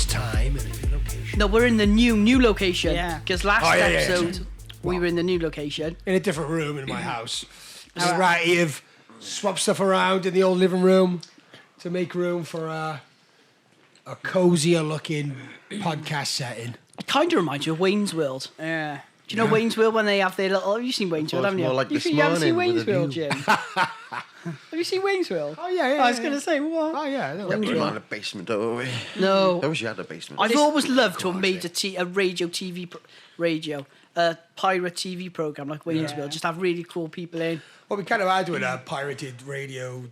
this time and a new location. No, we're in the new location. Yeah. Because last episode we were in the new location. In a different room in my house. This is right here. Swap stuff around in the old living room to make room for a cozier looking podcast setting. It kind of reminds you of Wayne's World. Yeah. Do you know Wayne's World when they have their little... Have you seen Wayne's World, haven't you? More like You this haven't seen morning Wayne's with a World, view. Jim? Have you seen Wayne's World? Oh, yeah. I was going to say, what? Oh, yeah. Yeah, we were in a basement, don't we? No. I wish you had a basement. I've always loved to have made a radio TV... a pirate TV program like Wayne's World. Just have really cool people in. Well, we kind of are doing a pirated radio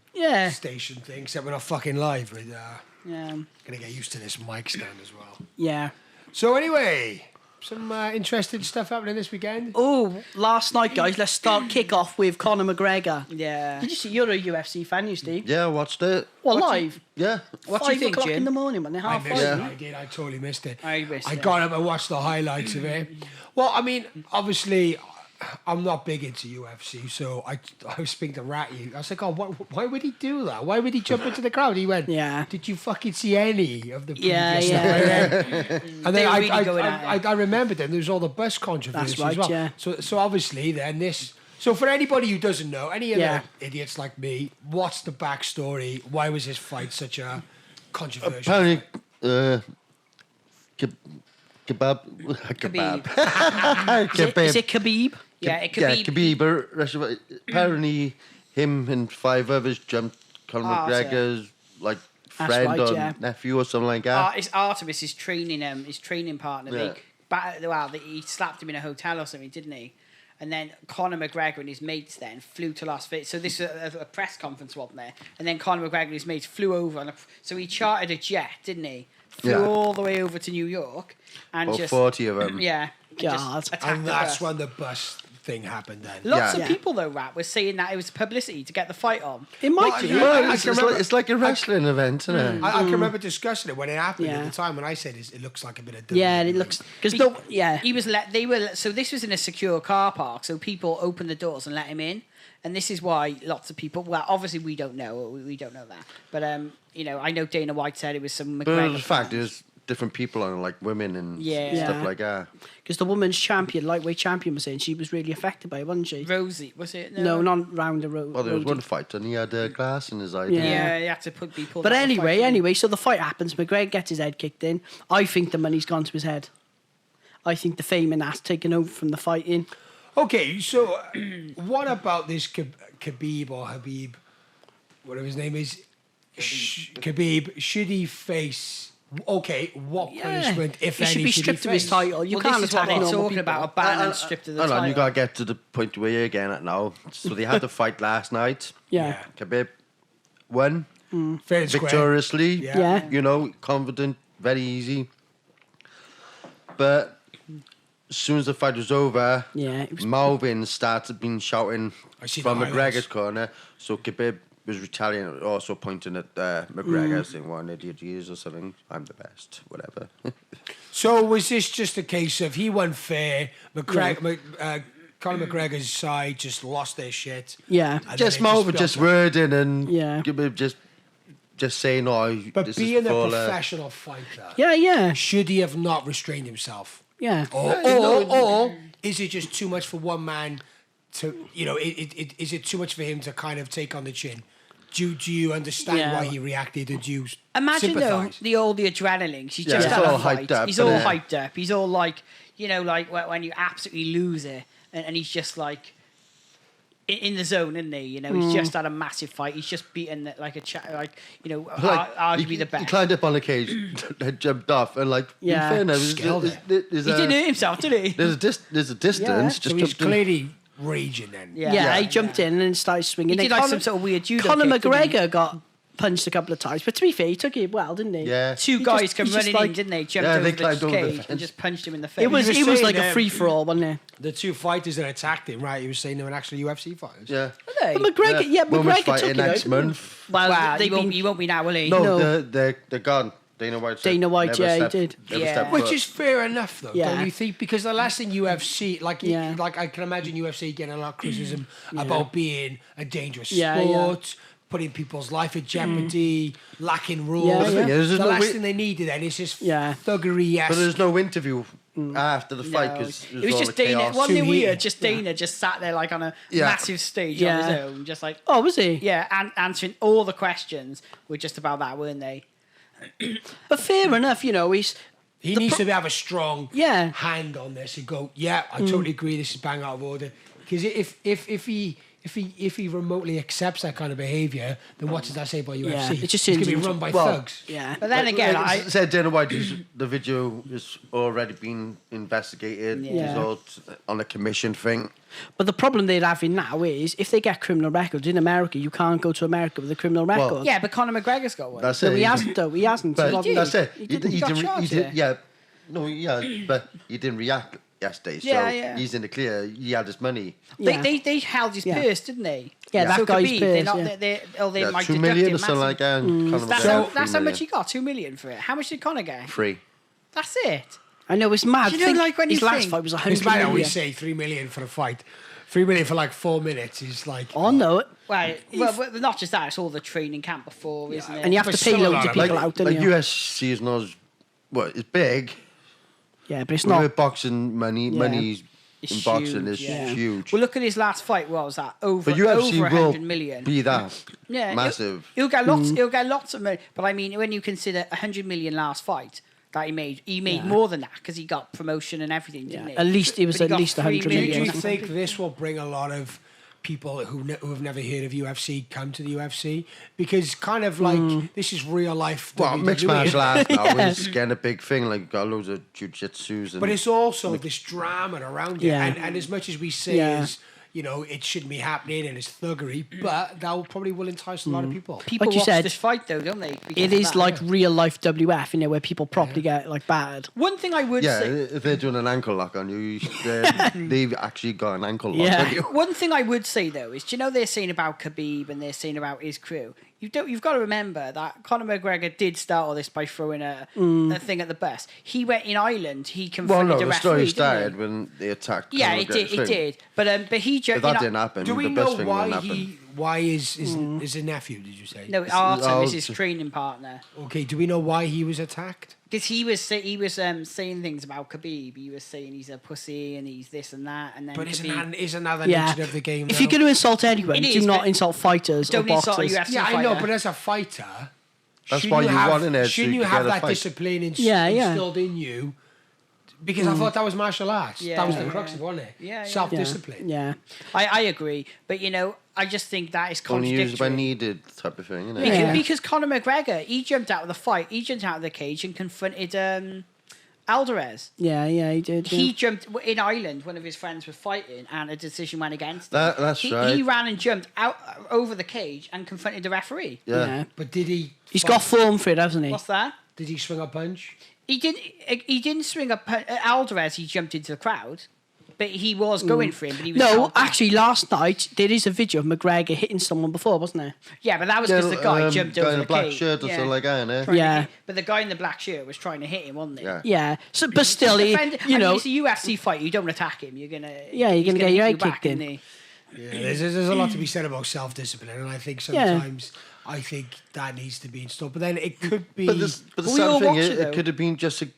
station thing, except we're not fucking live. But gonna get used to this mic stand as well. Yeah. So anyway, some interesting stuff happening this weekend. Oh, last night, guys, let's kick off with Conor McGregor. Yeah. Did you see? You're a UFC fan, you, Steve? Yeah, I watched it. Well, live. Yeah. What do you think, 5 o'clock Jim? in the morning when they're I half missed it. five. I did. I totally missed it. I missed it. got up and watched the highlights of it. Well, I mean, obviously, I'm not big into UFC, so I was speaking to Ratty. I was like, oh, why would he do that? Why would he jump into the crowd? He went, did you fucking see any of the previous stuff? And then They were really going at I remembered then there was all the bus controversy That's right, as well. yeah. So obviously then this... So for anybody who doesn't know, any of the idiots like me, what's the backstory? Why was this fight such a controversial Apparently, fight? kebab. Is it Khabib? Yeah, it could be. Khabib. Apparently, him and 5 others jumped Conor McGregor's friend or nephew or something like that. It's Artemis, his training partner. Yeah. He slapped him in a hotel or something, didn't he? And then Conor McGregor and his mates then flew to Las Vegas. So this was a press conference, wasn't there? And then Conor McGregor and his mates flew over. So he chartered a jet, didn't he? Flew all the way over to New York. And About 40 of them. Yeah. God. And that's when the bus thing happened then. Lots of people, though, were saying that it was publicity to get the fight on. It might be. Well, it's like a wrestling event, isn't it? I can remember discussing it when it happened at the time when I said it looks like a bit of... Yeah, it looks... Because he was so this was in a secure car park, so people opened the doors and let him in. And this is why lots of people... Well, obviously we don't know. We don't know that. But, I know Dana White said it was some McGregor... But the fact is, different people on like women and stuff like that. Because the women's champion, lightweight champion, was saying she was really affected by it, wasn't she? Rosie, was it? No, not round the road. Well, there was one fight and he had glass in his eye. Yeah, he had to put people... But anyway, so the fight happens. McGregor gets his head kicked in. I think the money's gone to his head. I think the fame and that's taken over from the fighting. Okay, so what about this Khabib or Habib, whatever his name is, Khabib, should he face... Okay, what punishment, if any, he should be stripped of his title. You can't this is what attack they're normal talking people. about, a ban and stripped of the Hold title. on, you gotta get to the point where you're getting at now. So they had the fight last night. Yeah. Khabib won fair and square. victoriously. Yeah. You know, confident, very easy. But as soon as the fight was over, Malvin started being shouting from McGregor's corner. So Khabib was retaliating, also pointing at McGregor, saying, "What an idiot he is," or something. I'm the best, whatever. So was this just a case of he won fair, Conor McGregor's side just lost their shit? Yeah. Just Malvin just wording and Khabib just saying, "Oh, but this being is a full, professional fighter, should he have not restrained himself? Yeah. Or is it just too much for one man to, is it too much for him to kind of take on the chin? Do you understand why he reacted? Or do you imagine sympathise? the adrenaline? He's just had a fight. He's all hyped up. He's all like, like when you absolutely lose it, and he's just like in the zone, isn't he? He's just had a massive fight. He's just beaten arguably the best. He climbed up on the cage and jumped off, and in fairness, he didn't hurt himself, did he? There's a distance. Yeah. Just so he's clearly raging then. He jumped in and started swinging. He did some sort of weird judo Conor kick, McGregor got punched a couple of times, but to be fair, he took it well, didn't he? Yeah. Two guys come running in, didn't they? Jumped over the cage and just punched him in the face. It was like a free-for-all, wasn't it? The two fighters that attacked him, right? He was saying they were actually UFC fighters. Yeah. But McGregor, One was McGregor took fighting it next out. month. Well, he won't be now, will he? No, they're gone. Dana White said, he did. Which is fair enough, though, Yeah. don't you think? Because the last thing UFC, like I can imagine UFC getting a lot of criticism about being a dangerous sport, putting people's life in jeopardy, lacking rules. Yeah, yeah. The last thing they needed then is just thuggery. Yes, but there's no interview after the fight because it was just Dana. One thing weird, just Dana just sat there like on a massive stage on his own, just like was he? Yeah, and answering all the questions were just about that, weren't they? But fair enough, you know, he needs to have a strong hand on this and go, I totally agree, this is bang out of order. Because if he remotely accepts that kind of behaviour, then what does that say about UFC? It just it's going to be run by thugs. Yeah. But then again, I said Dana White, the video has already been investigated. It's all on a commission thing. But the problem they're having now is if they get criminal records in America, you can't go to America with a criminal record. Well, yeah, but Conor McGregor's got one. That's No, it. he hasn't though. He hasn't. But That's it. He didn't. Yeah. No, but he didn't react yesterday. So he's in the clear. He had his money. They held his purse, didn't they? Yeah, that so guy's Khabib, purse. They might 2 million or something like that. That's how much he got. 2 million for it. How much did Conor get? 3. That's it. I know it's mad. You know, like when his you last think- fight was 100 It's mad how we million. say 3 million for a fight. 3 million for like 4 minutes is like... Oh no. Well, not just that. It's all the training camp before, isn't it? And you have to pay loads of people out, don't you? UFC is not as... It's big. Yeah, but it's not. With boxing, money It's in boxing huge, is huge. Well, look at his last fight. What was that? Over But UFC 100 will million. be that Yeah, massive. He'll get lots. He'll get lots of money. But I mean, when you consider 100 million last fight that he made more than that because he got promotion and everything, didn't he? At least it was But he at got least 100 3 million. Do you Yeah. think this will bring a lot of people who have never heard of UFC come to the UFC? Because kind of like this is real life. Well, WWE. mixed martial arts now is getting a big thing. Like, got loads of jiu-jitsus. And But it's also this drama around it. Yeah. And as much as we say is, you know, it shouldn't be happening and it's thuggery, but that probably will entice a lot of people. People Like you watch said, this fight though, don't they? Because It of is that. like real life WF, you know, where people properly get like bad. One thing I would say. if they're doing an ankle lock on you, they've actually got an ankle lock Yeah. on you. One thing I would say though is, do you know they're saying about Khabib and they're saying about his crew? You've got to remember that Conor McGregor did start all this by throwing a thing at the bus. He went in Ireland. He Well, confronted no, the the referee. story didn't started he? when they attacked. Yeah, Conor it did. McGregor's It thing. did. But he If jumped. that didn't happen, Do we the know best thing why wouldn't happen. why is his nephew, did you say? No, Artem is his training partner. Okay, do we know why he was attacked? Because he was saying things about Khabib. He was saying he's a pussy and he's this and that. And then But Khabib, isn't that the Yeah. nature of the game? If though? you're going to insult anyone, It do is, not but insult fighters or don't insult a boxers. UFC Yeah, fighter. I know, but as a fighter, That's shouldn't why you have, want in there, so shouldn't you you can have get a that fight. discipline Yeah. instilled in you? Because I thought that was martial arts. Yeah. That was the crux of it, wasn't it? Yeah, yeah. Self-discipline. Yeah. I agree. But, you know, I just think that is Only contradictory. used when needed type of thing, isn't it? Because, Yeah. because Conor McGregor, he jumped out of the fight. He jumped out of the cage and confronted Alvarez. Yeah, he did. Yeah. He jumped in Ireland. One of his friends was fighting, and a decision went against him. That's he, right. He ran and jumped out over the cage and confronted the referee. Yeah. But did he... He's got form for it, hasn't he? What's that? Did he swing a punch? He didn't swing up Alvarez. He jumped into the crowd, but he was going for him. But he was No, held back. actually, last night there is a video of McGregor hitting someone before, wasn't there? Yeah, but that was because the guy jumped guy over in the a black cage. shirt or Yeah. something like that, innit? Trying to Yeah. hit- but the guy in the black shirt was trying to hit him, wasn't he? Yeah. Yeah. So, but still, he, Defend- you I know, mean, it's a UFC fight. You don't attack him. You're gonna. Yeah, you're he's gonna get hit your you head back, kicked in. isn't he? Yeah, there's a lot to be said about self-discipline, and I think sometimes I think that needs to be installed. But then it could be... But the we all sad thing watch is, it, though. it could have been just a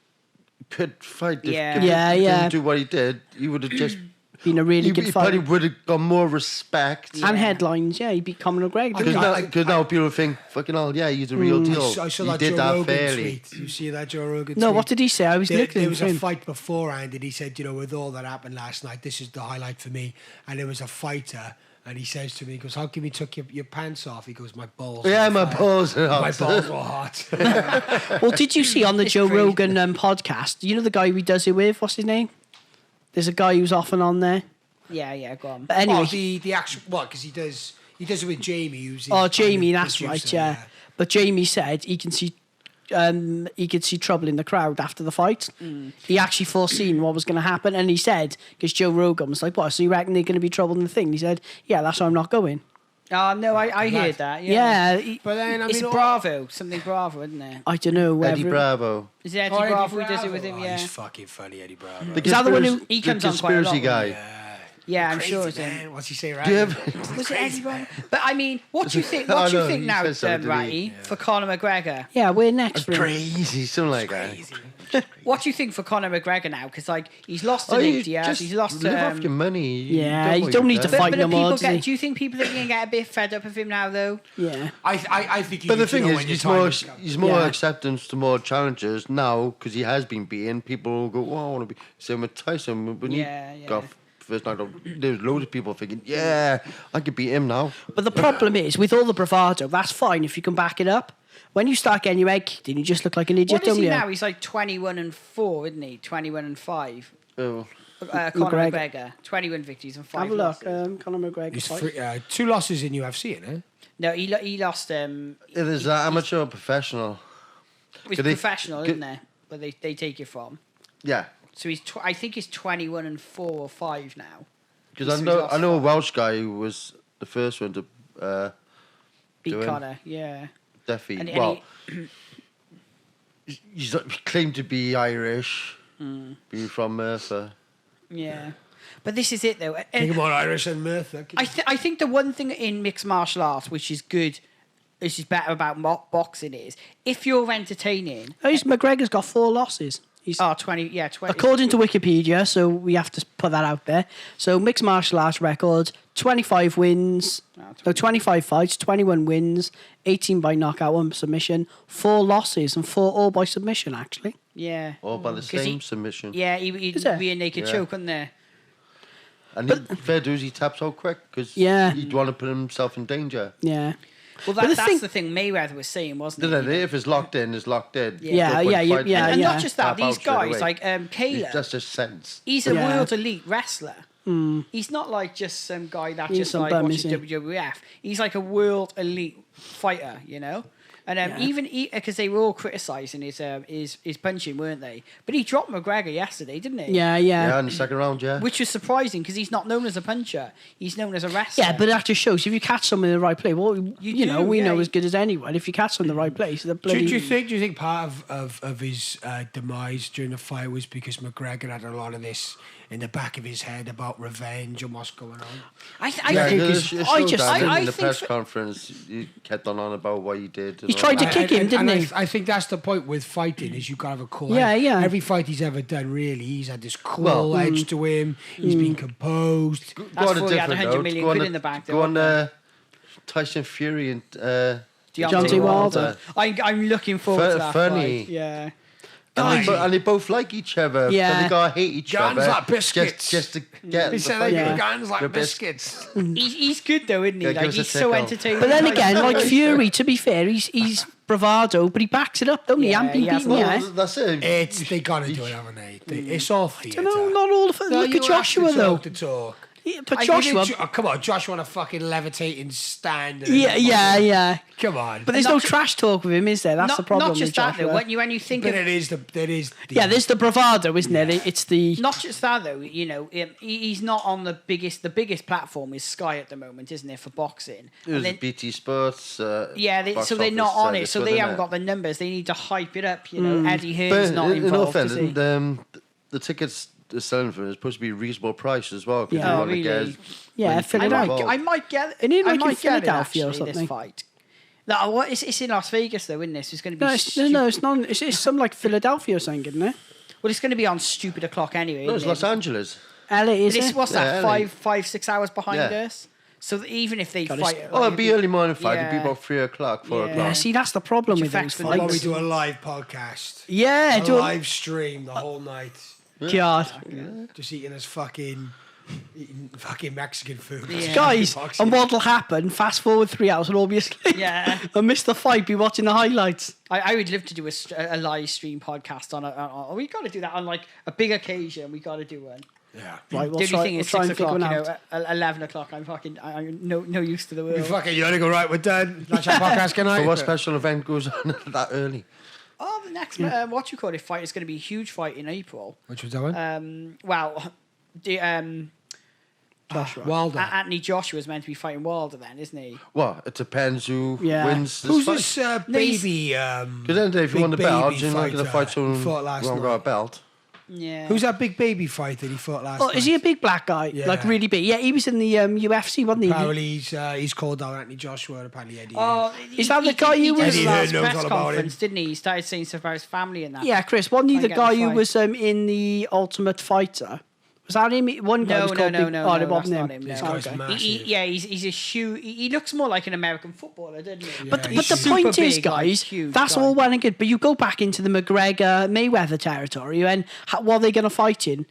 good fight. If Yeah. Khabib Yeah, yeah. didn't do what he did, he would have just... been a really he good probably fight. would have got more respect. And headlines, yeah, he beat Conor McGregor. I- didn't he? Because now people think, fucking hell, yeah, he's a real deal. I saw he that did Joe that Rogan fairly. tweet. You see that Joe Rogan No, tweet? what did he say? I was There looking was for a him. fight beforehand, and he said, you know, with all that happened last night, this is the highlight for me. And there was a fighter, and he says to me, he goes, how come you took your pants off? He goes, my balls. Yeah, were my fire. balls are My hot. balls were hot. Well, did you see on the Joe crazy. Rogan podcast? You know the guy who does it with? What's his name? There's a guy who's off and on there. Yeah, go on. But anyway, the actual, what, because he does it with Jamie, who's his oh, Jamie, kind of that's producer, right, yeah. But Jamie said he can see trouble in the crowd after the fight. He actually foreseen what was going to happen, and he said, because Joe Rogan was like, "What? So you reckon they're going to be trouble in the thing?" He said, "Yeah, that's why I'm not going." Oh, no, I heard that. Yeah. Yeah, But then, I It's mean, Bravo. Something Bravo, isn't it? I don't know. Eddie whether- Bravo. Is it Eddie Eddie Bravo who does it with him? Oh, Yeah. he's fucking funny, Eddie Bravo. The Is that the one who- conspiracy- He comes on quite a lot, conspiracy guy. Yeah. Yeah, I'm Crazy, sure it's man. him. What's he say, right? Do you ever, Was it Eddie Brown? But I mean, what do you think? I What do you know, think he now, said so, didn't he? Ratty, for Conor McGregor? Yeah, we're next for him. crazy, something like that. Crazy. What do you think for Conor McGregor now? Because like he's lost to Oh, you Nate Diaz, just he's lost live to. off your money. Yeah, you worry don't need about to that. fight But no more. do you think people are going to get a bit fed up of him now, though? Yeah. I think you But need the to thing know is, when your he's time more has come. he's more Yeah. acceptance to more challenges now because he has been beaten. People will go, "Oh, I want to be." Same with Tyson. When Yeah, he yeah. got first knocked out, there was loads of people thinking, "Yeah, I could beat him now." But the problem is, with all the bravado, that's fine if you can back it up. When you start getting your head kicked in, you just look like an idiot, What is don't he you? now? He's like 21-4, isn't he? 21-5. Oh, Conor McGregor, 21 victories and 5 Have a look, losses. Conor McGregor. He's fight. 2 losses in UFC, isn't it? No, he lost. it is amateur or professional. He's Could he- professional, could- isn't it? Where they take it from. Yeah, So I think he's 21-4 or 5 now. because So I he's know lost I know a 5. Welsh guy who was the first one to Beat doing- Conor, yeah. defeat. And Well, he's claimed to be Irish, being from Merthyr. Yeah. But this is it, though. Think about Irish and Merthyr. I think the one thing in mixed martial arts which is good, which is better about boxing is if you're entertaining. McGregor's got 4 losses. He's 20. according to Wikipedia, so we have to put that out there. So mixed martial arts record: 25 wins, 25 fights, 21 wins, 18 by knockout, 1 submission, 4 losses, and 4 all by submission. Actually, Yeah. All by the 'Cause same he- submission. Yeah, he'd Is it? be a naked Yeah. choke, wouldn't there? And fair dues, he taps out quick because Yeah. he'd want to put himself in danger. yeah. Well, But that's the thing Mayweather was saying, wasn't Didn't it? it? If it's locked in, it's locked in. Yeah, No point yeah, fighting. yeah, And yeah. not just that, Tap out these straight guys, away. like Kayla, That's just sense. he's a Yeah. world elite wrestler. He's not like just some guy that He's just some like bum, watches is he? WWF. He's like a world elite fighter, you know? And even because they were all criticising his punching, weren't they? But he dropped McGregor yesterday, didn't he? Yeah, Yeah, in the second round, yeah. Which was surprising because he's not known as a puncher. He's known as a wrestler. Yeah, but that just shows if you catch someone in the right place. Well, you know, do, we yeah. know as good as anyone. If you catch them in the right place, the bloody. Do you think part of his demise during the fight was because McGregor had a lot of this in the back of his head about revenge and what's going on? I Yeah, think in the think press for- conference, he kept on about what he did. He tried to kick him, didn't he? I think that's the point with fighting is you got to have a cool Yeah, head. yeah. Every fight he's ever done, really, he's had this cool Well, edge to him. He's been composed. Go That's on a before he had different 100 note. million Go on quid a- in the bank, Go though, on wasn't Tyson Fury and Deontay Wilder. I'm looking forward to that funny. fight. Yeah. And they both like each other. Yeah. And they gotta hate each Guns other. like biscuits. Just to get He the said fight. they Yeah. got guns like The biscuits. He's good though, isn't he? Yeah, give Like us a he's so tickle. entertaining. But then Like, again, like Fury, to be fair, he's bravado, but he backs it up, don't he? Yeah, And been he has beaten a yet. Well, that's it. They got to do it, haven't they? It's all theatre. No, not all of it. No, Look you at Joshua, have to though. talk to talk. Yeah, but I Joshua. think come on, Joshua on a fucking levitating stand. Yeah. Come on. But there's no trash talk with him, is there? That's the problem. Not just with that though. Joshua. When you think But of it is. Yeah, there's the bravado, isn't it? It's the. not just that though, you know, he's not on the biggest. The biggest platform is Sky at the moment, isn't it, for boxing? It was BT Sports. Yeah, box so they're not office, on it, this so one, they isn't haven't it? got the numbers. They need to hype it up. You know, Eddie But Hearn's not in all involved. fairness, Is he? the tickets they're selling for it is supposed to be a reasonable price as well. 'Cause Yeah. you Oh, want to really? get Yeah, many fill people it out. involved. I might get. Isn't it I like in might get it Philadelphia or actually, something? This fight. No, what? It's in Las Vegas though, isn't it? It's going to be. No, it's not. It's some like Philadelphia or something, isn't it? Well, it's going to be on stupid o'clock anyway. No, it's isn't Los it? Angeles. LA, is This it? what's that? Yeah, 6 hours behind Yeah. us. So that even if they God, fight, it's- Oh, it'd be early morning fight. It'd be Yeah. about 3 o'clock, 4 Yeah. Yeah, o'clock. see, that's the problem Which with those affects the Why don't we fights. do a live podcast? Yeah, A do live stream the whole night. God. Just eating fucking Mexican food. Yeah. Guys, Boxing. and what'll happen, fast forward 3 hours, and obviously, Yeah. and miss the fight, be watching the highlights. I would love to do a live stream podcast on we got to do that on like a big occasion. We got to do one. Yeah. Right, The we'll only try, thing we'll is try 6 and figure o'clock, one you out. know, 11 o'clock. I'm no use to the world. You fucking, you only go, right, we're done. That's our podcast, good night. But what special event goes on that early? Oh, the next what you call it fight is going to be a huge fight in April. Which was that one? Well, Joshua. Wilder. Anthony Joshua's meant to be fighting Wilder then, isn't he? Well, it depends who Yeah. wins this Who's fight. this No, he's- baby? Because then if you big won the belt, baby you're not going to fighter fight someone who who fought last hasn't night? got a belt. Yeah. Who's that big baby fight that he fought last Oh, night? is he a big black guy? Yeah. Like really big? Yeah, he was in the UFC, wasn't he? Apparently he's called out Anthony Joshua and apparently Eddie. Oh, Is that the guy you did was- his Eddie last knows press all about conference, him. didn't he? He started saying stuff about his family and that. Yeah, Chris, wasn't he I the get guy the who fight. was in the Ultimate Fighter? Was that him? One guy No, was no, called no, Big... no, Oh, no, it wasn't that's him. not him. This No. guy's Okay. massive. Yeah, he's a shoe. He looks more like an American footballer, doesn't he? But, Yeah, but the he's point super is, big, like, guys, huge that's guy. all well and good. But you go back into the McGregor Mayweather territory, and what are they going to fight in?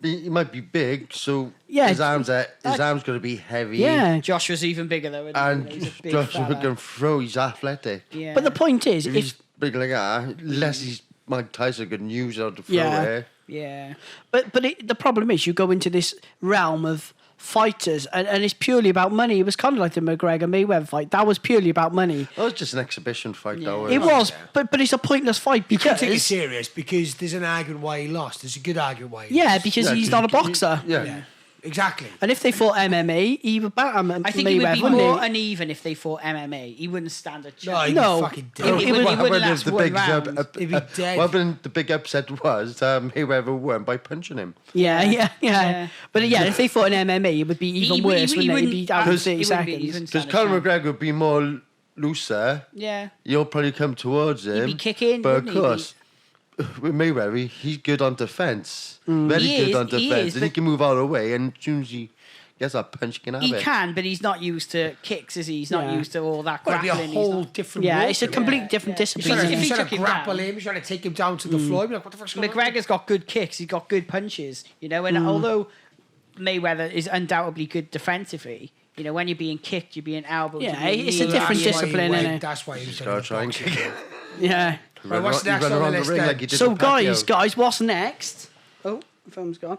He might be big, so Yeah, his arms going to be heavy. Yeah. Joshua's even bigger though. Isn't And he? He's a big Joshua fella. can throw. He's athletic. Yeah. But the point is, If he's big like that, unless he's Mike Tyson, can use it to throw Yeah. it. yeah. the problem is, you go into this realm of fighters, and it's purely about money. It was kind of like the McGregor Mayweather fight. That was purely about money. That was just an exhibition fight, Yeah. though. It was, but it's a pointless fight You can't take it because serious because there's an argument why he lost. There's a good argument why he yeah, lost. because Yeah, he's 'cause not a you- boxer. Yeah. Exactly. And if they fought MMA, he would bat him. I think he would Mayweather, be wouldn't more he? uneven if they fought MMA. He wouldn't stand a chance. No, he'd No. be fucking It- dead. it would- wouldn't What last the one big round. He'd be dead. What happened? The big upset was Mayweather won by punching him. Yeah. Yeah. But yeah, if they fought an MMA, it would be even worse, wouldn't it? It'd be out in 30 he wouldn't seconds. wouldn't Because stand a Conor chance. McGregor would be more looser. Yeah. You'll probably come towards him. be kicking, But of wouldn't he? course, with Mayweather, he's good on defence. Very He good is, on he defence. is, And he but- can move out of the way. And as soon as he gets that punch, he can have He it. can, but he's not used to kicks, is he? He's not Yeah. used to all that Well, it'd be grappling. a He's whole not- different Yeah, world it's a to it. complete different yeah. discipline. If He's he trying to took him grapple down- him, he's trying to take him down to the floor. He'd be like, what the fuck's going on? McGregor's got good kicks. He's got good punches. You know, and although Mayweather is undoubtedly good defensively, you know, when you're being kicked, you're being elbowed. Yeah, you're being it's a kneed, different you're- discipline, That's why he innit? went- That's why he was Gotta try and kick it. Yeah. Right, what's He next run on the around list ring then? like he did So the patio. guys, what's next? Oh, the phone's gone.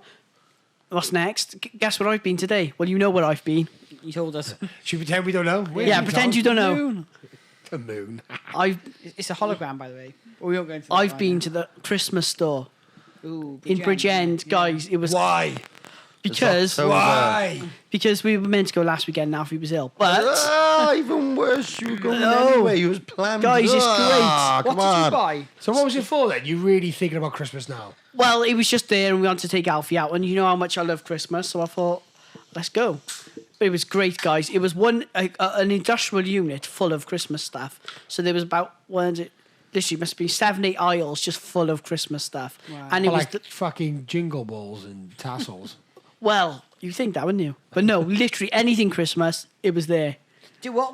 What's next? Guess what I've been today? Well, you know where I've been. He told us. Should we pretend we don't know? Where Yeah, did he pretend go? you don't know. The moon. It's a hologram, by the way. Or we won't go into that I've right been now. to the Christmas store Ooh, in Bridgend, guys. It was Why? because So, Why? because we were meant to go last weekend. Now he was ill, but Even worse, you were going No. anyway. You was planned. Guys, it's Ah, What come did on. you buy? So what was it for then? You really thinking about Christmas now? well, it was just there, and we wanted to take Alfie out, and you know how much I love Christmas, so I thought, let's go. But it was great, guys. It was an industrial unit full of Christmas stuff. So there was about literally must be 7-8 aisles just full of Christmas stuff, Wow. and it was Like fucking jingle balls and tassels. well, you think that, wouldn't you? But no, literally anything Christmas, it was there.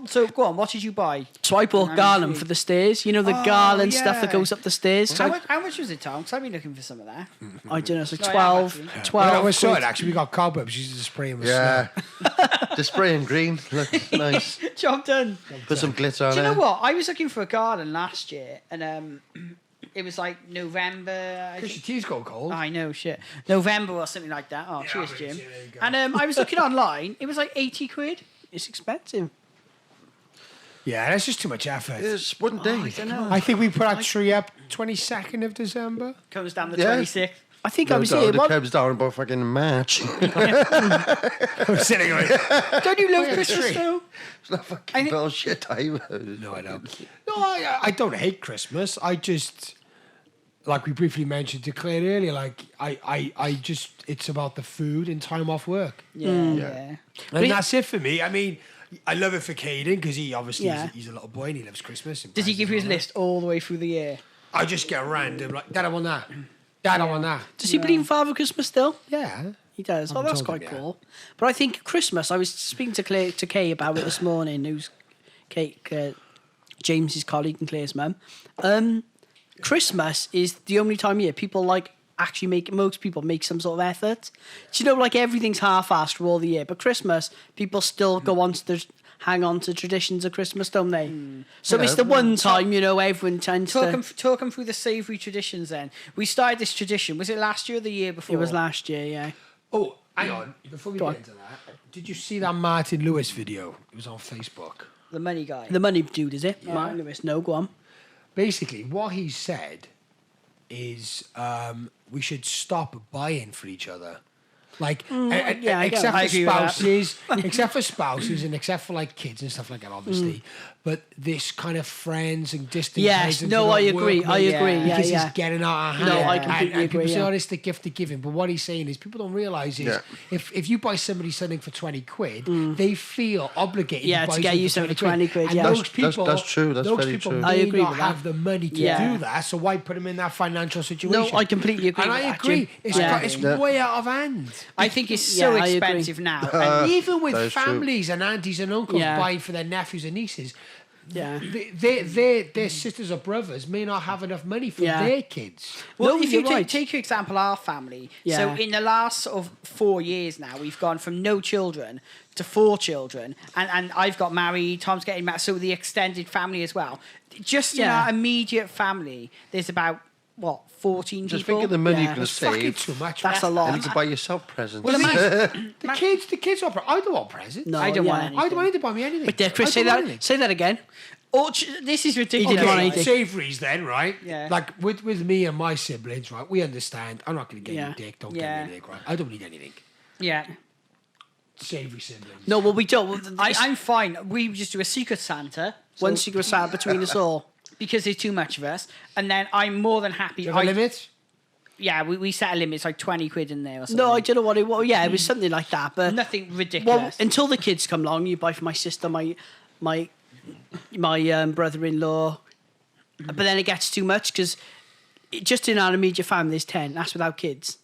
So go on. What did you buy? So I bought I'm garland intrigued. for the stairs. You know the Oh, garland stuff that yeah. goes up the stairs. So How much was it, Tom? Because I've been looking for some of that. I don't know. It's like No, I 12, have actually. 12 Well, we're sorted quid. actually. We got cobwebs. You just spray them with Yeah. snow. The spraying green. Looks nice. Job done. Put some glitter on Do you know it. what? I was looking for a garden last year, and it was like November. I Because think. your tea's gone cold. I know, shit. November or something like that. Oh, cheers, but Jim. there you go. And I was looking online. It was like 80 quid. It's expensive. Yeah, that's just too much effort. It's one day. I don't know. I think we put our tree up 22nd of December. Comes down the Yeah. 26th. I think I was No, here. the What? comes down about fucking March. I'm sitting on it. Don't you love yeah, Christmas tree. though? It's not I fucking think- bullshit either. No, I don't. No, I don't hate Christmas. I just, like we briefly mentioned to Claire earlier, like I just, it's about the food and time off work. Yeah. And that's it for me. I mean, I love it for Caden because he obviously Yeah. he's a little boy and he loves Christmas. and Does he presents give you his and all list all the way through the year? that. I just get random, like, Dad, I want that. Dad, I want that. Does he believe in Father Christmas still? Yeah. He does. Oh, haven't that's told quite him yet. cool. But I think Christmas. I was speaking to Kay about it this morning. Who's Kay, James's colleague and Claire's mum. Christmas is the only time of year people like actually most people make some sort of effort. Do you know, like everything's half-assed for all the year, but Christmas people still go on to hang on to traditions of Christmas, don't they? So Yeah, it's the one time, you know, everyone tends Talk to. him through the savoury traditions then. We started this tradition. Was it last year or the year before? It was last year, yeah. Oh, hang on. Before we Go get on. into that, did you see that Martin Lewis video? It was on Facebook. The money guy. The money dude, is it? Martin Lewis. No, go on. Basically, what he said is we should stop buying for each other. Like, yeah, I get except it. I for agree with that. spouses, except for spouses and except for like kids and stuff like that, obviously. but this kind of friends and distant Yes, cousins no, and I agree. workmates, I agree. Yeah, because yeah. he's getting out of hand. No, I completely and agree. people say, Yeah. oh, it's the gift of giving. But what he's saying is people don't realise is if you buy somebody something for 20 quid, they feel obligated Yeah, to buy to get you something for 20 quid. And Yeah. those people, That's true. That's those very people true. may I agree not with that. have the money to Yeah. do that, so why put them in that financial situation? No, I completely agree. And with I that, agree. Jim. It's way out of hand. I think it's so Yeah, I agree. expensive now. And even with that is true. families and aunties and uncles Yeah. buying for their nephews and nieces, Yeah. their sisters or brothers may not have enough money for Yeah. their kids. Well, No, if you you're right. take your example, our family. Yeah. So in the last sort of 4 years now, we've gone from no children to 4 children, and I've got married. Tom's getting married, so the extended family as well. Just in Yeah. our immediate family, there's about 14 Just people. think of the money Yeah. you can It's fucking save. too much. That's man. a lot. And you can buy yourself presents. Well, imagine, The kids want. I don't want presents. No, I don't yeah. want I anything. don't want anyone to buy me anything. But there, Chris, I say don't want that. anything. Say that again. This is ridiculous. didn't want Okay, anything. savouries then, right? Yeah. Like with me and my siblings, right? We understand. I'm not going to get Yeah. you dick. Don't Yeah. get me dick, right? I don't need anything. Yeah. Savoury siblings. No, well, we don't. Well, I'm fine. We just do a Secret Santa. one so- secret side between us all. because there's too much of us. And then I'm more than happy. Do you have a limit? Yeah, we set a limit. It's like 20 quid in there or something. No, I don't know what it was. Yeah, it was something like that. But Nothing ridiculous. well, until the kids come along, you buy for my sister, my brother-in-law. But then it gets too much because just in our immediate family, there's 10. That's without kids.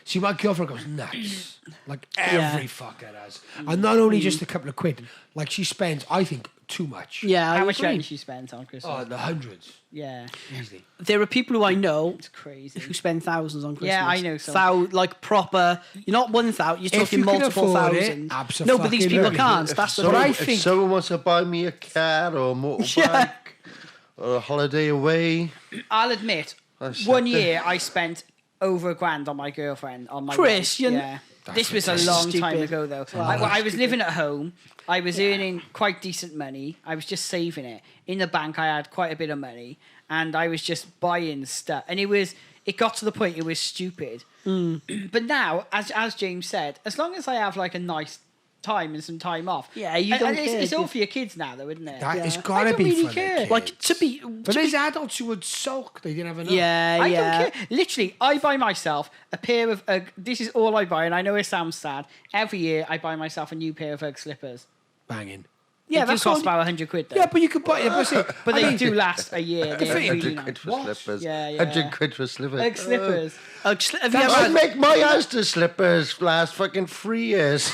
See, my girlfriend goes nuts. Like Yeah. every fucker does. And not only just a couple of quid, like she spends, I think, too much. Yeah, I How much agree. money she spent on Christmas? Oh, the hundreds. Yeah, Easily. There are people who I know it's crazy. who spend thousands on Christmas. Yeah, I know some. Like proper, you're not 1,000, you're If talking you can multiple afford it, thousands. No, but these people abso-fucking-lutely. can't. That's the But thing. I If think- someone wants to buy me a car or a motorbike Yeah. or a holiday away, I'll admit, That's one something. year I spent over $1,000 on my girlfriend, on my Chris, wife. you're- Yeah. This was a That's long time stupid. ago, though. Wow, I that's was living at home. I was earning quite decent money. I was just saving it. In the bank, I had quite a bit of money. And I was just buying stuff. And it got to the point it was stupid. But now, as James said, as long as I have like a nice time and some time off. Yeah, you and don't it's care, all for your kids now, though, isn't it? It's Yeah. got I to don't be really for the care. kids. Like, to be... But there's adults who would sulk. They didn't have enough. Yeah, I yeah. don't care. Literally, I buy myself a pair of Ugg. This is all I buy, and I know it sounds sad. Every year, I buy myself a new pair of Ugg slippers. Banging. Yeah, They that's do cost cost- about 100 quid, though. Yeah, but you could buy it. But they do last a year. They're thing- really 100 nice. quid for What? slippers. Yeah, yeah. 100 quid for slippers. Ugg slippers. Have you ever I'd had... make my Asda slippers last fucking 3 years.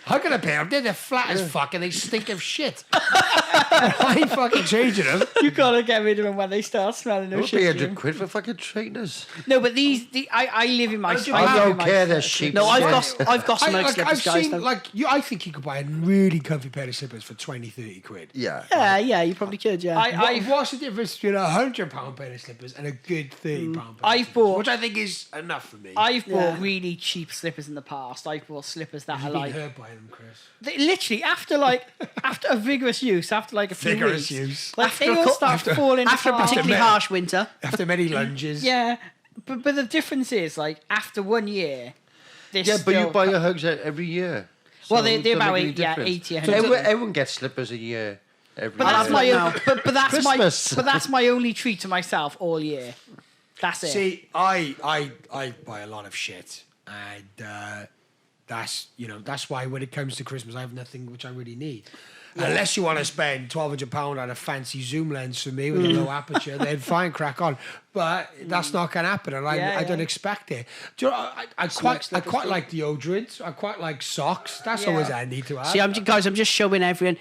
I got a pair of them. They're flat as fuck and they stink of shit. I ain't fucking changing them. You gotta get rid of them when they start smelling It of would be shit. 100 quid for fucking trainers. No, but I live in my. you I have- live I in don't my care, they're stuff. cheap. No, I've shit. got some Ugg I've slippers, guys. seen, though. I think you could buy a really comfy pair of slippers for 20, 30 quid. Yeah. Yeah, you probably could, yeah. What's the difference between a £100 pair of slippers and a good £30 pair? I've of slippers, bought- which I think is enough for me. I've bought Yeah. really cheap slippers in the past. I've bought slippers that You've are been like hurt by them, Chris. literally after a vigorous use, after like a few Vigorous weeks, use. like they all start falling After a apart. particularly harsh winter. After many lunges. Yeah, but the difference is like after 1 year, they're Yeah, but you still buy your hugs every year. Well, So they're it doesn't about make any 80, yeah, difference. 80, 100. Everyone gets slippers a year. Every But year. that's my now. own, but that's Christmas. but that's my only treat to myself all year. That's it. See, I buy a lot of shit, and that's why when it comes to Christmas, I have nothing which I really need. Unless you want to spend £1,200 on a fancy zoom lens for me with a low aperture, then fine, crack on. But that's not going to happen, and I don't expect it. Do you know, I quite like deodorant. I quite like socks. That's always handy to have. See, I'm just showing everyone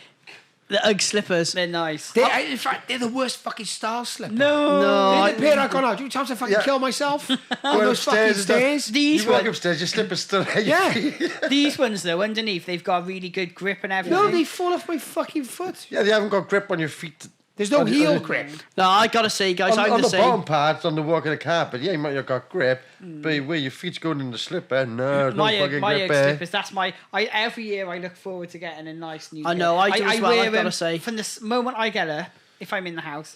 the Ugg slippers. They're nice. In fact, they're the worst fucking style slipper. No, They're the pair I got out. Do you times I fucking kill myself on those fucking upstairs, stairs? These You walk ones, upstairs, your slippers still at your Yeah. feet. these ones though, underneath they've got really good grip and everything. No, they fall off my fucking foot. Yeah, they haven't got grip on your feet. There's no On the- heel on the- grip. No, I gotta say, guys, I'm on the the bottom same. parts, on the walk of the carpet, yeah, you might have got grip, but where your feet's going in the slipper, no, no my fucking my grip Ugg there. slippers. That's my. Every year I look forward to getting a nice new. I know, pair. I do as well, wear I've gotta them say. from the moment I get up. If I'm in the house,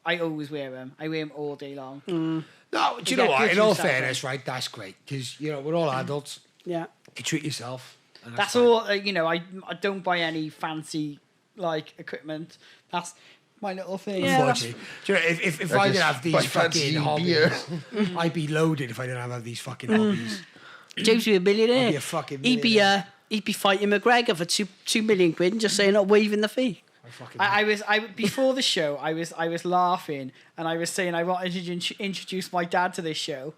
I always wear them. I wear them all day long. No, do you get know what? good In all use out of fairness, right, that's great. Because, we're all adults. Yeah. You treat yourself. And That's fine. all. I don't buy any fancy like equipment. That's my little thing. Yeah, Do you know, if I didn't have these fucking hobbies, I'd be loaded if I didn't have these fucking hobbies. James would be a millionaire. I'd be a fucking millionaire. He'd be fighting McGregor for 2 million quid and just saying not waiving the fee. I was before the show. I was laughing and I was saying I wanted to introduce my dad to this show.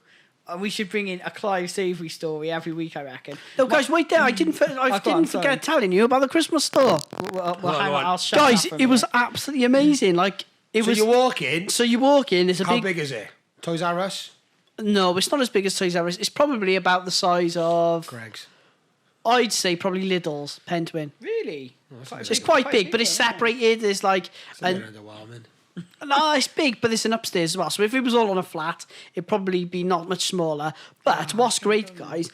And we should bring in a Clive Savory story every week, I reckon. No, guys, wait there. I didn't forget telling you about the Christmas store. Well, hang on, I'll shut guys, up it was absolutely amazing. Like it was. You walk in. So you walk in. It's a How big is it? Toys R Us? No, it's not as big as Toys R Us. It's probably about the size of Greg's. I'd say probably Lidl's, Pen Twin. Really? It's quite big, but it's separated. There's like It's a bit underwhelming. no, it's big, but there's an upstairs as well. So if it was all on a flat, it'd probably be not much smaller. But what's great, guys,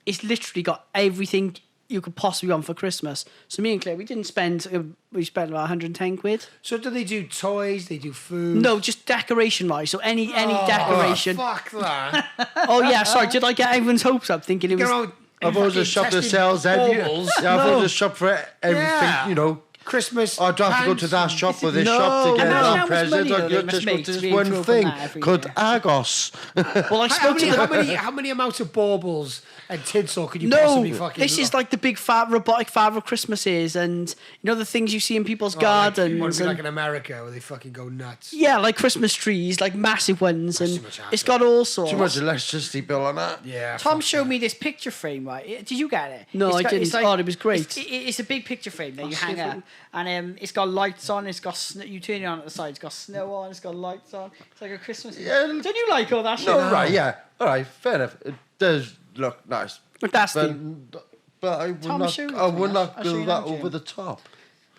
it's literally got everything you could possibly want for Christmas. So me and Claire, we spent about 110 quid. So do they do toys? They do food? No, just decoration wise. So any decoration. Oh, fuck that. Oh yeah, sorry. Did I get everyone's hopes up thinking it was? I've always a shop that sells everything. Yeah, I've always a shop for everything, you know. Christmas. I don't have to go to that shop or this shop to get that present. I just go to this one thing called Argos. Well, I spoke to how many amounts of baubles and tinsel could you possibly fucking... This is like the big fat robotic Father Christmases and you know the things you see in people's gardens. Like, like in America where they fucking go nuts. Yeah, like Christmas trees, like massive ones, and it's got all sorts. Too much electricity bill on that. Yeah. Tom showed me this picture frame, right? Did you get it? No, I didn't. It was great. It's a big picture frame that you hang up, and it's got lights on. It's got you turn it on at the side. It's got snow on. It's got lights on. It's like a Christmas. Yeah. Don't you like all that shit? No, right, yeah. All right, fair enough. It does look nice. But that's but I would not go that over the top.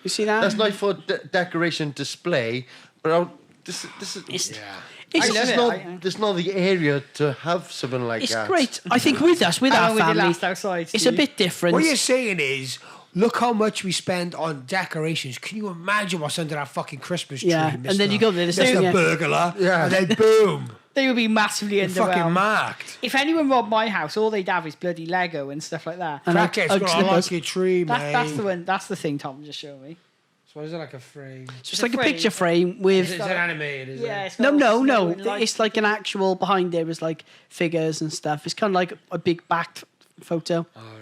You see that? That's nice for decoration display, but this is... There's not the area to have something like that. It's great. I think with our family, it's a bit different. What you're saying is, look how much we spend on decorations. Can you imagine what's under that fucking Christmas tree? Yeah, Mr. and then you go there, Mr. Burglar, and then boom. They would be massively underwhelmed. Fucking marked. If anyone robbed my house, all they'd have is bloody Lego and stuff like that. Crackhead's got a lucky tree, mate. That's the one. That's the thing Tom just showed me. So is it like a frame? It's just like a picture frame with... Is it animated? Is it? No. It's like an actual... Behind there is like figures and stuff. It's kind of like a big backed photo. Oh, right.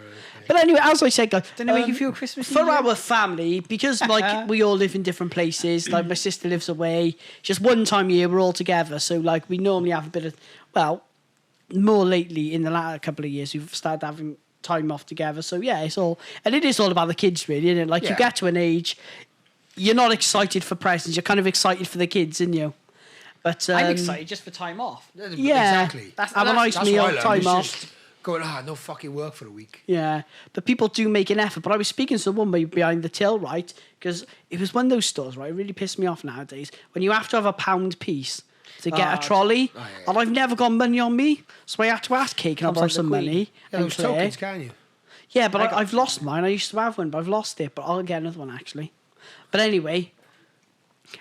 But anyway, as I said, guys, doesn't it make you feel Christmas for our family, because like we all live in different places. Like my sister lives away. Just one time a year we're all together. So like we normally have a bit of, well, more lately in the latter couple of years we've started having time off together. So yeah, it is all about the kids really, isn't it? Like you get to an age, you're not excited for presents. You're kind of excited for the kids, aren't you? But I'm excited just for time off. Yeah, exactly. Have a nice meal, time off. Going, no fucking work for a week. Yeah, but people do make an effort. But I was speaking to someone behind the till, right? Because it was one of those stores, right? It really pissed me off nowadays. When you have to have a £1 piece to get a trolley. Oh, yeah. And I've never got money on me. So I had to ask Kate, can I borrow some money? Yeah, those tokens, can you? Yeah, but I've lost mine. I used to have one, but I've lost it. But I'll get another one, actually. But anyway,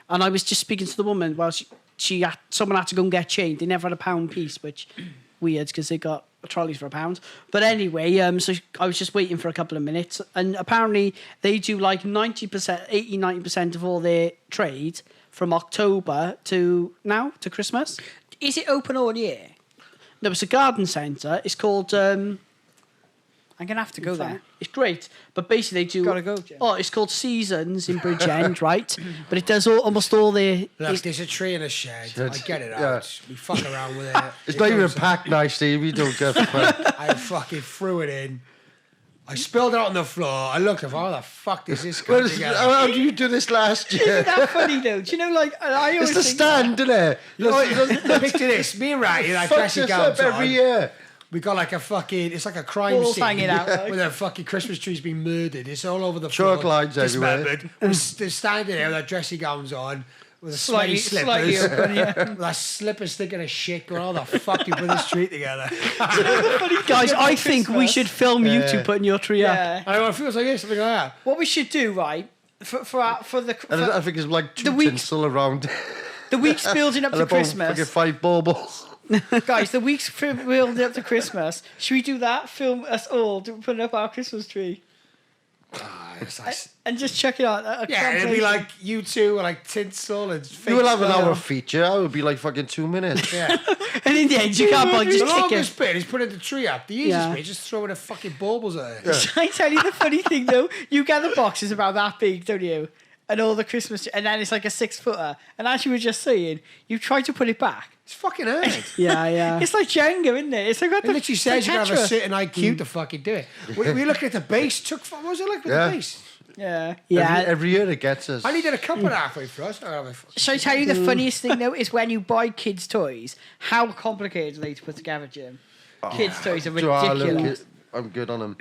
and I was just speaking to the woman while someone had to go and get change. They never had a £1 piece, which weird because they got trolleys for £1. But anyway, so I was just waiting for a couple of minutes, and apparently they do like 90% of all their trade from October to Christmas. Is it open all year? No, it's a garden centre. It's called... I'm going to have to go there. It's great. But basically they do... Gotta go, Jim. Oh, it's called Seasons in Bridgend, right? But it does almost all the... Look, there's a tree in a shed. I get it out. We fuck around with it. It's not even packed nicely. We don't get I fucking threw it in. I spilled it out on the floor. I looked at how the fuck does this come together? How did you do this last year? Isn't that funny though? Do you know, like, I always it's the stand, isn't it? Picture this. Me and Ratty, like, dressing gowns on. Every year. We got like a fucking, it's like a crime balls scene hanging out, like. with a fucking Christmas tree's been murdered. It's all over the floor. Chalk lines everywhere. We're standing there with our dressy gowns on, with a slightly slippers, open, with our slippers sticking of shit going, how the fuck do you put this tree together? Guys, I think we should film you two putting your tree up. I know, it feels like this, something like that. What we should do, right, I think it's like two tinsel around. The week's building up to Christmas. Fucking 5 baubles. Guys, the week's building up to Christmas. Should we do that? Film us all putting up our Christmas tree. And just check it out. It'd be like you two with like tinsel and fake You will have an style. hour feature. I would be like fucking 2 minutes. Yeah. And in the end, you can't buy just The chicken. longest bit is putting the tree up. The easiest bit is just throwing the fucking baubles at it. Shall I tell you the funny thing though? You get the boxes about that big, don't you? And all the Christmas, and then it's like a 6-footer. And as you were just saying, you try to put it back. It's fucking hard. Yeah. It's like Jenga, isn't it? It's like what It literally says you have a certain IQ to fucking do it. We looking at the base. What was it like with the base? Yeah. Every year it gets us. I needed a couple halfway for us. Shall I tell you the funniest thing though is when you buy kids' toys, how complicated are they to put together, Jim? Kids' toys are ridiculous. I'm good on them.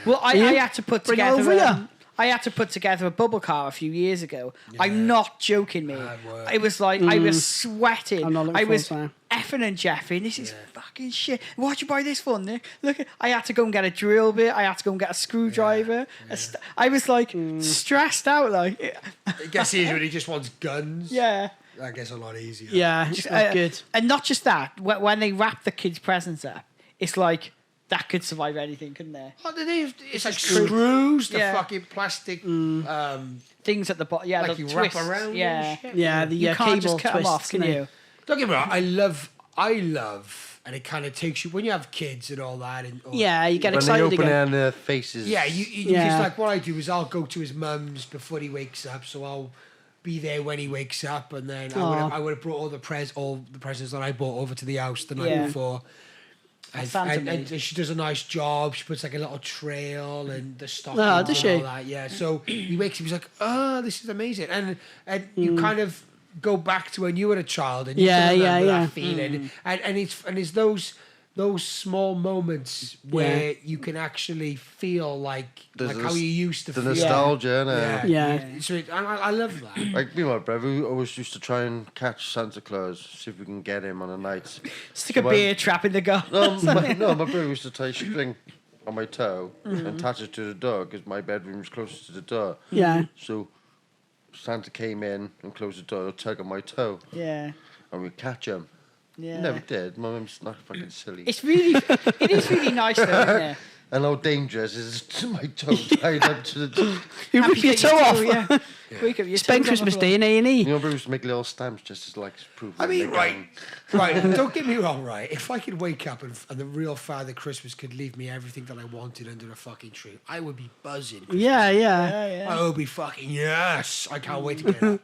Well, I had to put Bring it together. over here. I had to put together a bubble car a few years ago. Yeah. I'm not joking, mate. Work. I was like, I was sweating. I'm not looking I was forward effing and jeffing. This is fucking shit. Why'd you buy this for, Nick? Look, I had to go and get a drill bit. I had to go and get a screwdriver. Yeah. I was like stressed out. Like, I guess easier when he just wants guns. Yeah. I guess a lot easier. Yeah, it's not good. And not just that. When they wrap the kids' presents up, it's like. That could survive anything, couldn't they? Oh, it's like screws, the Yeah. fucking plastic things at the bottom. Yeah, like the you twists. wrap around. Yeah, Yeah, the you can't cable just cut them off, twists, can you? Don't get me wrong. I love, and it kind of takes you when you have kids and all that. And You get When they excited open it again. and their faces. yeah, you just like what I do is I'll go to his mum's before he wakes up, so I'll be there when he wakes up, and then I would have brought all the presents that I bought over to the house the night before. And she does a nice job. She puts like a little trail and the stockings does she? and all that. Yeah. So he wakes up. He's like, "Oh, this is amazing," and you kind of go back to when you were a child and you can remember that feeling. And it's those small moments where you can actually feel like how you used to the feel. nostalgia, Yeah. So I love that. Like me and my brother, we always used to try and catch Santa Claus, see if we can get him on a night. Stick a beer trap in the garden. No, my brother used to tie string on my toe and attach it to the door because my bedroom was closest to the door. Yeah. So Santa came in and closed the door, tug on my toe, Yeah. and we'd catch him. Yeah. Never did. My mum's not fucking silly. It is really nice though, isn't it? And how dangerous is my toe tied up to the... You rip your toe off. Yeah. Wake up, your Spend toes on the Christmas floor. Day in A&E. You know, we used to make little stamps just as like proof. I that mean, they right. can- Don't get me wrong, right? If I could wake up and the real Father Christmas could leave me everything that I wanted under a fucking tree, I would be buzzing. Yeah. I would be fucking, yes. I can't wait to get up.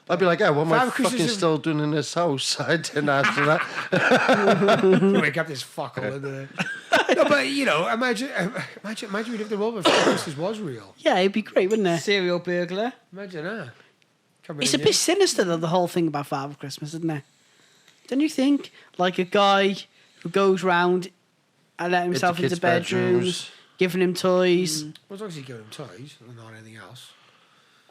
I'd be like, what am I Father Christmas fucking is- still doing in this house? I didn't ask for that. Wake up this fuckhole in there. No, but, imagine we lived in a world where Father Christmas was real. Yeah, it'd be great, wouldn't it? Serial burglar. Imagine that. It's a bit sinister, though, the whole thing about Father Christmas, isn't it? Don't you think? Like a guy who goes round and let himself into kids' bedrooms, giving him toys. Well, as long as you give him toys and not anything else.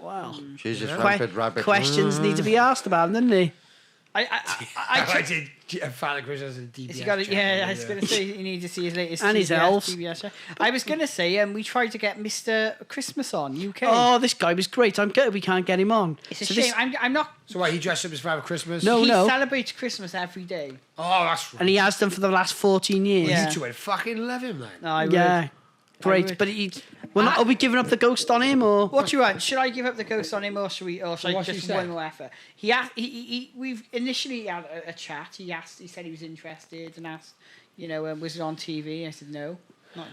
Wow. Jesus, Yeah. rampant rabbit. Questions need to be asked about him, didn't they? I did Father Christmas as a DBS. Has he got it? check. Yeah, I was going to say you need to see his latest And his TBS, elves. TBS check. I was going to say we tried to get Mr. Christmas on UK. Oh, this guy was great. I'm gutted we can't get him on. It's a So shame. this- I'm not. So why, he dressed up as Father Christmas? No. He celebrates Christmas every day. Oh, that's right. And he has done for the last 14 years. Yeah. You two would fucking love him, then. No, I would. Yeah. Great. would. But are we giving up the ghost on him, or? What do you want? Should I give up the ghost on him, or should I what's he just say? one more effort? We've initially had a chat. He said he was interested and asked, was it on TV? I said no,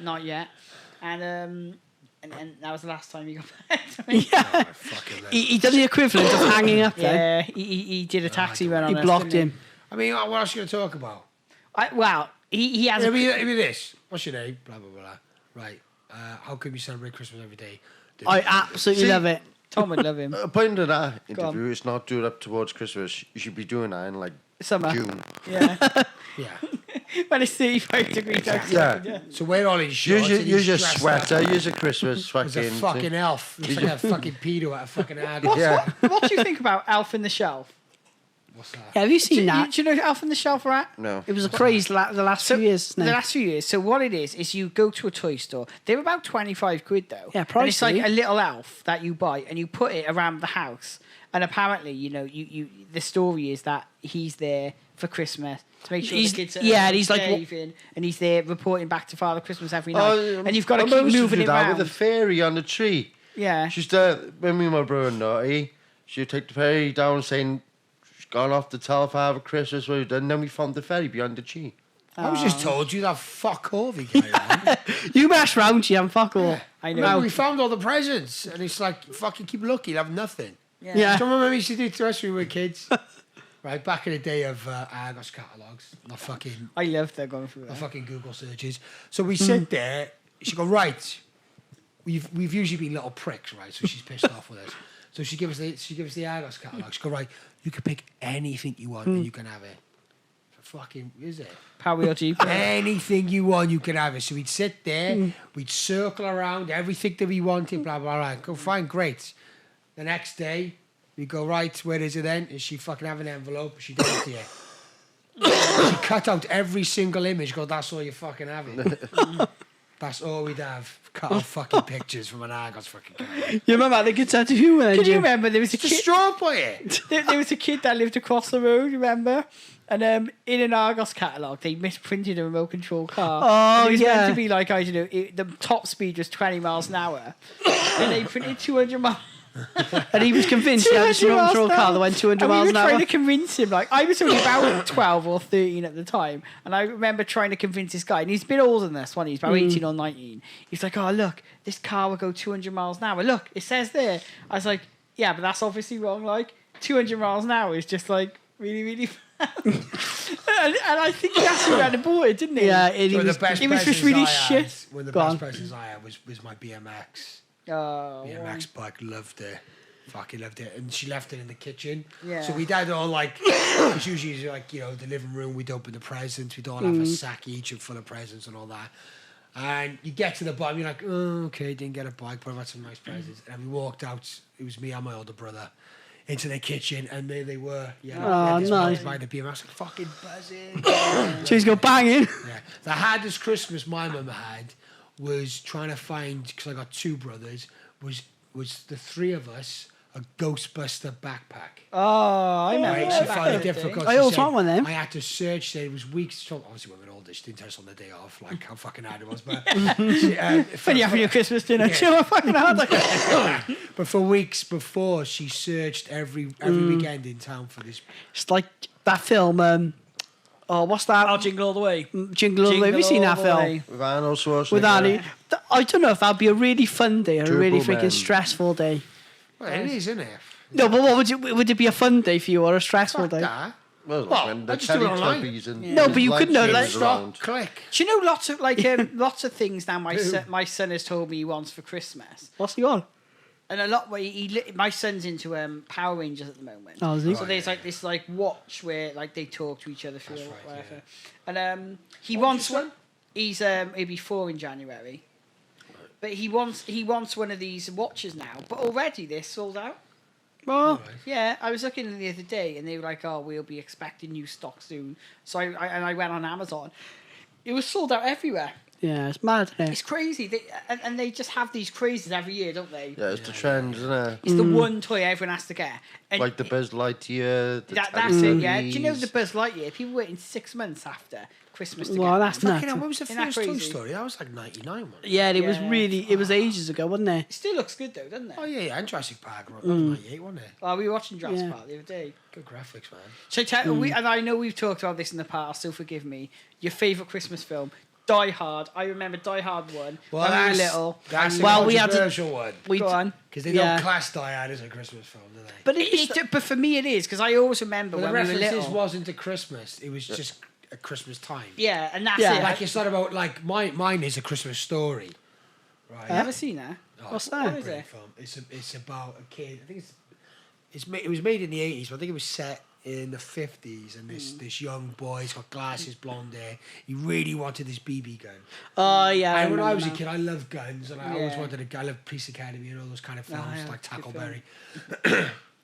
not yet. And that was the last time he got back to me. Yeah. Oh, I fucking love him. He done the equivalent of hanging up there. Yeah, he did a taxi run on He us, blocked didn't him. I mean, what else are you going to talk about? He has. It'll be this. What's your name? Blah, blah, blah. Right. How can we celebrate Christmas every day? I absolutely See- love it. Tom would love him. Point of that Go on. interview, it's not doing up towards Christmas. You should be doing that in like Summer. June. Yeah, Yeah. when it's 35 degrees outside. Yeah. So we're all in shorts. Use and your, he's use your dressed sweater, up use a Christmas as a fucking... fucking elf. Looks like a fucking pedo at a fucking ad. Yeah. What do you think about Alf in the Shelf? What's that? Yeah, have you seen that? Do you know Elf on the Shelf Rat? No. It was a craze the last few years. The last few years. So what it is you go to a toy store. They're about 25 quid though. Yeah, And it's like pricey. a little elf that you buy and you put it around the house. And apparently, the story is that he's there for Christmas to make sure the kids are and he's like, shaving, and he's there reporting back to Father Christmas every night. And you've got to keep moving it that around. with a fairy on the tree. Yeah. She's when me and my brother and naughty, she'd take the fairy down saying she's gone off to tell Father Christmas what he's done, and then we found the fairy behind the tree. I was just told you that fuck Harvey guy. You mess round, you and fuck all. Yeah. I know. Remember, we found all the presents, and it's like, fucking keep looking, have nothing. Yeah. Yeah. Do you remember we used to do to us when we were kids? Right, back in the day of Argos catalogues, not fucking I love that going through not that. fucking Google searches. So we sit there. She go, right. We've usually been little pricks, right? So she's pissed off with us. So she gives us the Argos catalogue. She go, right. You can pick anything you want, and you can have it. For fucking is it? Power or Jeep. Anything you want, you can have it. So we'd sit there, we'd circle around everything that we wanted, blah blah blah. Go fine, great. The next day, we go, right, where is it then? Is she fucking have an envelope? She does it to you. She cut out every single image, go, that's all you're fucking having. That's all we'd have. Cut off fucking pictures from an Argos fucking cat. You remember the good sense of humour then, Can you Jim? remember there was a It's a kid? straw by it. There was a kid that lived across the road, remember? And in an Argos catalogue, they misprinted a remote control car. Oh, And it was yeah. meant to be like, I don't know, the top speed was 20 miles an hour. And they printed 200 miles. And he was convinced he had a 200 miles control an car hour. that went 200 And miles we an were hour. trying to convince him, like, I was only about 12 or 13 at the time. And I remember trying to convince this guy, and he's a bit older than this one, he's about 18 or 19. He's like, oh, look, this car will go 200 miles an hour. Look, it says there. I was like, yeah, but that's obviously wrong. Like, 200 miles an hour is just like really, really fast. and I think he actually ran aboard, didn't he? Yeah, It was the best it was just presents really I had, shit. One of the Go best on. presents I had was my BMX. Oh, BMX bike, loved it. Fucking loved it. And she left it in the kitchen. Yeah. So we'd had all like, it's usually like, the living room, we'd open the presents, we'd all have a sack each and full of presents and all that. And you get to the bottom, you're like, oh, okay, didn't get a bike, but I've had some nice presents. And we walked out, it was me and my older brother, into the kitchen, and there they were. Yeah, Oh, nice. By the BMX, like, fucking buzzing. She's go banging. Yeah. The hardest Christmas my mum had was trying to find, because I got two brothers, was the three of us a Ghostbuster backpack. Oh, I remember. Right, she found it difficult. I She always said, want one of them. I had to search. Said it was weeks. So obviously, when we were older, she didn't tell us on the day off, like how fucking hard it was. But When you having your Christmas dinner, Yeah. chill fucking hard. but for weeks before, she searched every weekend in town for this. It's like that film. What's that? I'll jingle all the way. Jingle All the Way. Have you seen that All the film? Way. With Arnold Schwarzenegger. With Annie. I don't know if that'd be a really fun day or a Turbo really Man. freaking stressful day. Well, it is, isn't it? No, but what would it be a fun day for you or a stressful Fuck day? that. Well, Well, when the I just do it online. Teletubbies and No, but you could know, lightsabers like, around. Stop, click. Do you know lots of lots of things now? My son has told me he wants for Christmas, What's he on? and a lot where my son's into Power Rangers at the moment. Oh, is he? So there's like this watch where like they talk to each other through That's or right, whatever. And he What wants did you one. He's he'll be 4 in January, but he wants one of these watches now. But already they're sold out. Oh, Yeah, I was looking the other day, and they were like, "Oh, we'll be expecting new stock soon." So I went on Amazon. It was sold out everywhere. yeah, it's mad. Isn't It's it? crazy. And they just have these crazes every year, don't they? Yeah, it's the trend, isn't it? It's the one toy everyone has to get. And Like the Buzz Lightyear. The that's it, yeah. Do you know Teletubbies. the Buzz Lightyear? People waiting 6 months after Christmas to Well, get that's them. nuts. Fucking hell, when was the Isn't that first Toy crazy? Story? That was like 99, wasn't it? Yeah, it was Yeah. really. It was ages ago, wasn't it? It still looks good though, doesn't it? Oh, yeah, and Jurassic Park. That was 98, wasn't it? Oh, we were watching Jurassic Yeah. Park the other day. Good graphics, man. So and I know we've talked about this in the past, so forgive me. Your favourite Christmas film? Die Hard. I remember Die Hard 1 Well, when we were that's, little. that's Well, a we had to- controversial one. We Go on. Because they Yeah. don't class Die Hard as a Christmas film, do they? But but for me it is, because I always remember But the when we were references little. wasn't a Christmas. It was just a Christmas time. Yeah, and that's Yeah. it. Like, it's not about, like, mine is a Christmas story. Right? I've never seen that. Oh, What's it's a that? What is great it? film. It's about a kid. I think it was made in the 80s, but I think it was set in the 50s. And this young boy, he's got glasses, blonde hair. He really wanted this BB gun. Oh yeah. And when I was a remember kid, I loved guns, and I always Yeah. wanted I loved Police Academy and all those kind of films yeah, like good Tackleberry.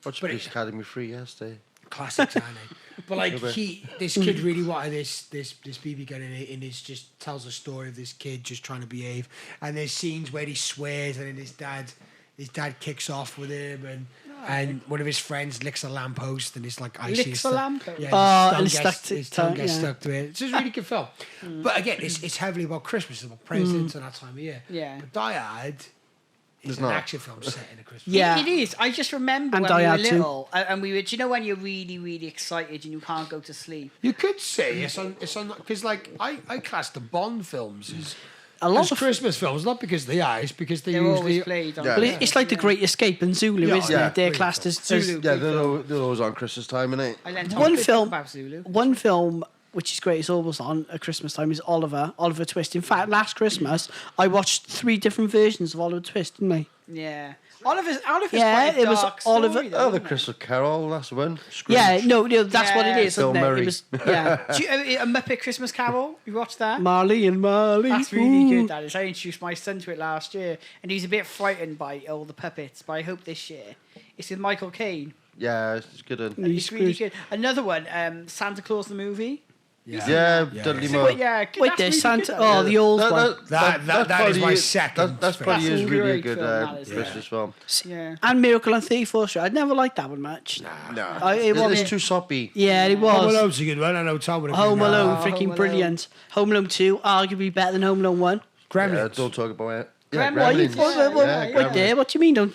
Watched But Police Academy 3 yesterday. classics, aren't they? But like this kid really wanted this BB gun in it, and it just tells a story of this kid just trying to behave. And there's scenes where he swears, and then his dad kicks off with him, and one of his friends licks a lamppost, and it's like icy. Licks a lamppost. Yeah, his tongue gets stuck to it. It's just a really good film. But again, it's heavily about Christmas, it's about presents and that time of year. Yeah. But Die Hard is an action film set in a Christmas. Yeah. It is. I just remember when we were little, and we were. Do you know when you're really, really excited and you can't go to sleep? You could say it's on because like I class the Bond films as a lot of Christmas films, not because they are, it's because they're usually usually played on. But it's like The Great Escape and Zulu, isn't it? They're classed as Zulu. Yeah, they're always on Christmas time, innit? One film which is great, it's always on at Christmas time, is Oliver Twist. In fact, last Christmas I watched 3 different versions of Oliver Twist, didn't I? Yeah. Oliver's yeah, quite a it was dark Oliver. Story, though, The Christmas Carol, that's one. Scrooge. Yeah, no, that's what it is, isn't it? Murray. It was, yeah. A Muppet Christmas Carol. You watched that? Marley and Marley. That's really good. That is. I introduced my son to it last year, and he's a bit frightened by all the puppets. But I hope this year it's with Michael Caine. Yeah, it's good. It's really good. Another one, Santa Claus the movie. Yeah, Dudley Moore. Yeah, wait, there's Santa. Oh, the old one. That is my second. That's probably That's is a really great good film, that is, Christmas film. Yeah. And Miracle on 34th Street. I'd never liked that one much. No, it it's too soppy. Yeah, it Home was. Alone's a good one. I know Tom would have Home been, Alone, Home freaking Alone. brilliant. Home Alone 2, arguably better than Home Alone 1. Gremlins. Yeah, don't talk about it. Yeah, Gremlins. Gremlins. Wait there, what do you mean?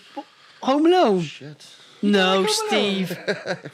Home Alone? Shit. No, like Home Alone? Steve.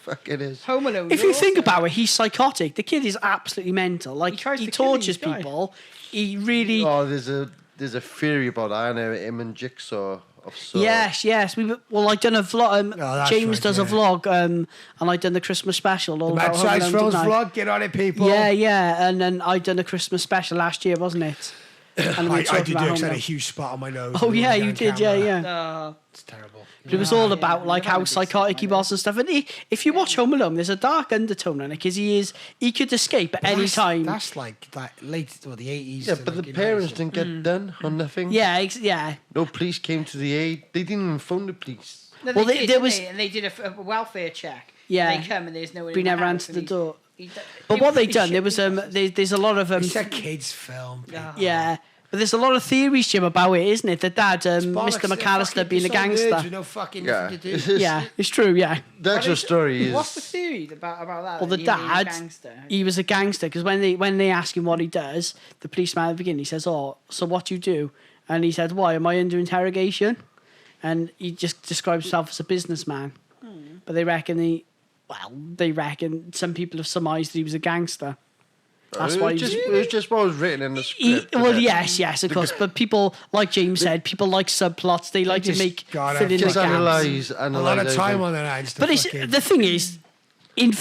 Fuck it is. Home Alone. If you think about it, he's psychotic. The kid is absolutely mental. Like, tries he to kill tortures these guys. people. He really... Oh, there's a theory about that, and him and Jigsaw of Saw. Yes. I've done a vlog. that's James right, does a yeah. vlog, and I've done the Christmas special. All Mad about Home Size Alone, Films didn't I? vlog. Get on it, people. Yeah. And then I'd done a Christmas special last year, wasn't it? And we I talked did about do Home because I had a Alone. huge spot on my nose. Oh, when we yeah, were you on did, camera. yeah. It's terrible. But it was all about yeah, like yeah, how yeah, psychotic he was and stuff. And if you watch Home Alone, there's a dark undertone in it because he could escape at any time. That's like that late the 80s. Yeah, to but like the parents 90s. didn't get done or nothing. Yeah. No police came to the aid. They didn't even phone the police. No, Well, they did, there was- and they did a welfare check. Yeah. And they come and there's no one. We in the never house, answered and the door. he- But he- what they he done, shit there was himself. there's a lot of It's a kids' film. yeah. But there's a lot of theories, Jim, about it, isn't it? The dad, Mr. Bollocks, they're McAllister, fucking being a some nerds gangster. with no fucking Yeah. nothing to do. Yeah, it's true. Yeah. The actual story is. What's the theory about that? Well, the that he was a dad, gangster? he was a gangster because when they ask him what he does, the policeman at the beginning he says, "Oh, so what do you do?" And he said, "Why am I under interrogation?" And he just describes himself as a businessman. But they reckon some people have surmised that he was a gangster. That's why it was just what was written in the script. Yes, of course. But people, like James said, people like subplots. They like to just make gotta fill in the just gaps. analyse A lot of time everything. on their hands. But the thing is, in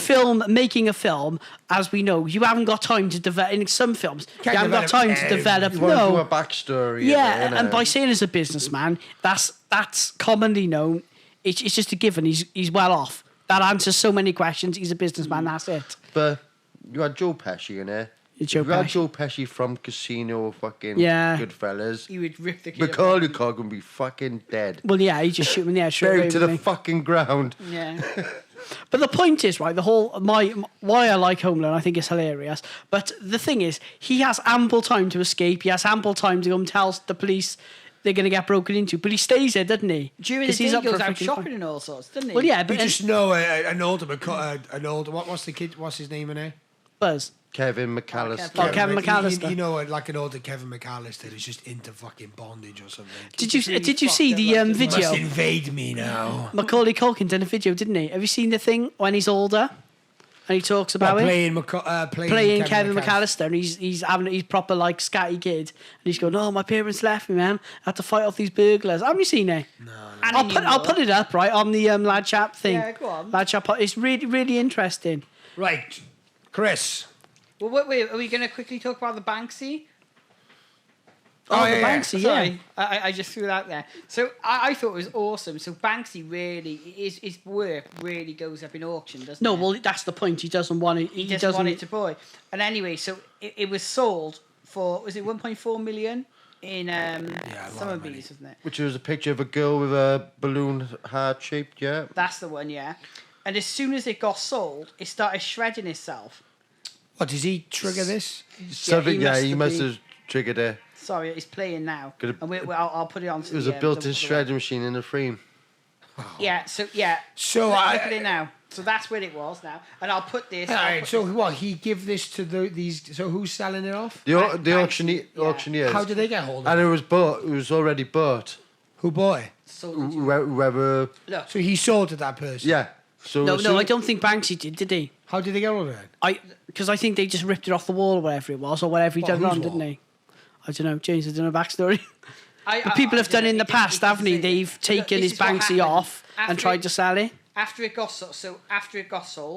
making a film, as we know, you haven't got time to develop. In some films, you haven't got develop time to develop. You want to do a No, backstory. yeah, of it, and innit? by saying as a businessman, that's commonly known. It's just a given. He's well off. That answers so many questions. He's a businessman. That's it. But you had Joe Pesci in there. Joe you had Pesci. Joe Pesci from Casino, fucking Yeah. Goodfellas. He would rip the kid. Macaulay Culkin would be fucking dead. Well, yeah, he just shoot him in the head straight away. Buried to the wouldn't he? fucking ground. Yeah. But the point is, right, the whole why I like Home Alone, I think is hilarious. But the thing is, he has ample time to escape. He has ample time to go and tell the police they're going to get broken into. But he stays there, doesn't he? During the 'Cause day, he's he up for goes a out freaking shopping fight. and all sorts, doesn't he? Well, yeah, We but just know an older. What's the kid? What's his name in there? Buzz. Kevin McAllister. Oh, Kevin McAllister. You know, like an older Kevin McAllister is just into fucking bondage or something. Did you really see fucked the up, like, Must video? invade me now. Macaulay Culkin did a video, didn't he? Have you seen the thing when he's older and he talks about it? Playing Kevin McAllister, and he's proper like scatty kid, and he's going, "Oh, my parents left me, man. I had to fight off these burglars." Haven't you seen it? No. I'll put it up right on the lad chat thing. Yeah, go on. Lad chat. It's really really interesting. Right, Chris. Well, wait, are we going to quickly talk about the Banksy? Oh, yeah, the yeah. Banksy, yeah. Sorry, I just threw that there. So I thought it was awesome. So Banksy really, his work really goes up in auction, doesn't No, it? well that's the point. He doesn't want it. He doesn't want it to buy. And anyway, so it was sold for, was it 1.4 million in a lot Summer of money. Bees, wasn't it? Which was a picture of a girl with a balloon heart shaped, yeah. That's the one, yeah. And as soon as it got sold, it started shredding itself. What, does he trigger this? Something, he must have triggered it. Sorry, it's playing now. And I'll put it on. It was a built-in shredding machine in the frame. Yeah, so So look at it now. So that's where it was now, and I'll put this. All right, so what? He give this to these? So who's selling it off? The auctioneers. How did they get hold of And it? it was bought. It was already bought. Who bought it? Whoever. Look. So he sold to that person. Yeah. So No, I don't think Banksy did he? How did they get hold of it? Because I think they just ripped it off the wall or whatever it was, or whatever he done whose wrong, wall? didn't he? I don't know, James, I don't know backstory. But people have done in the past, haven't they? They've taken his Banksy off and tried to sell it. After it got sold.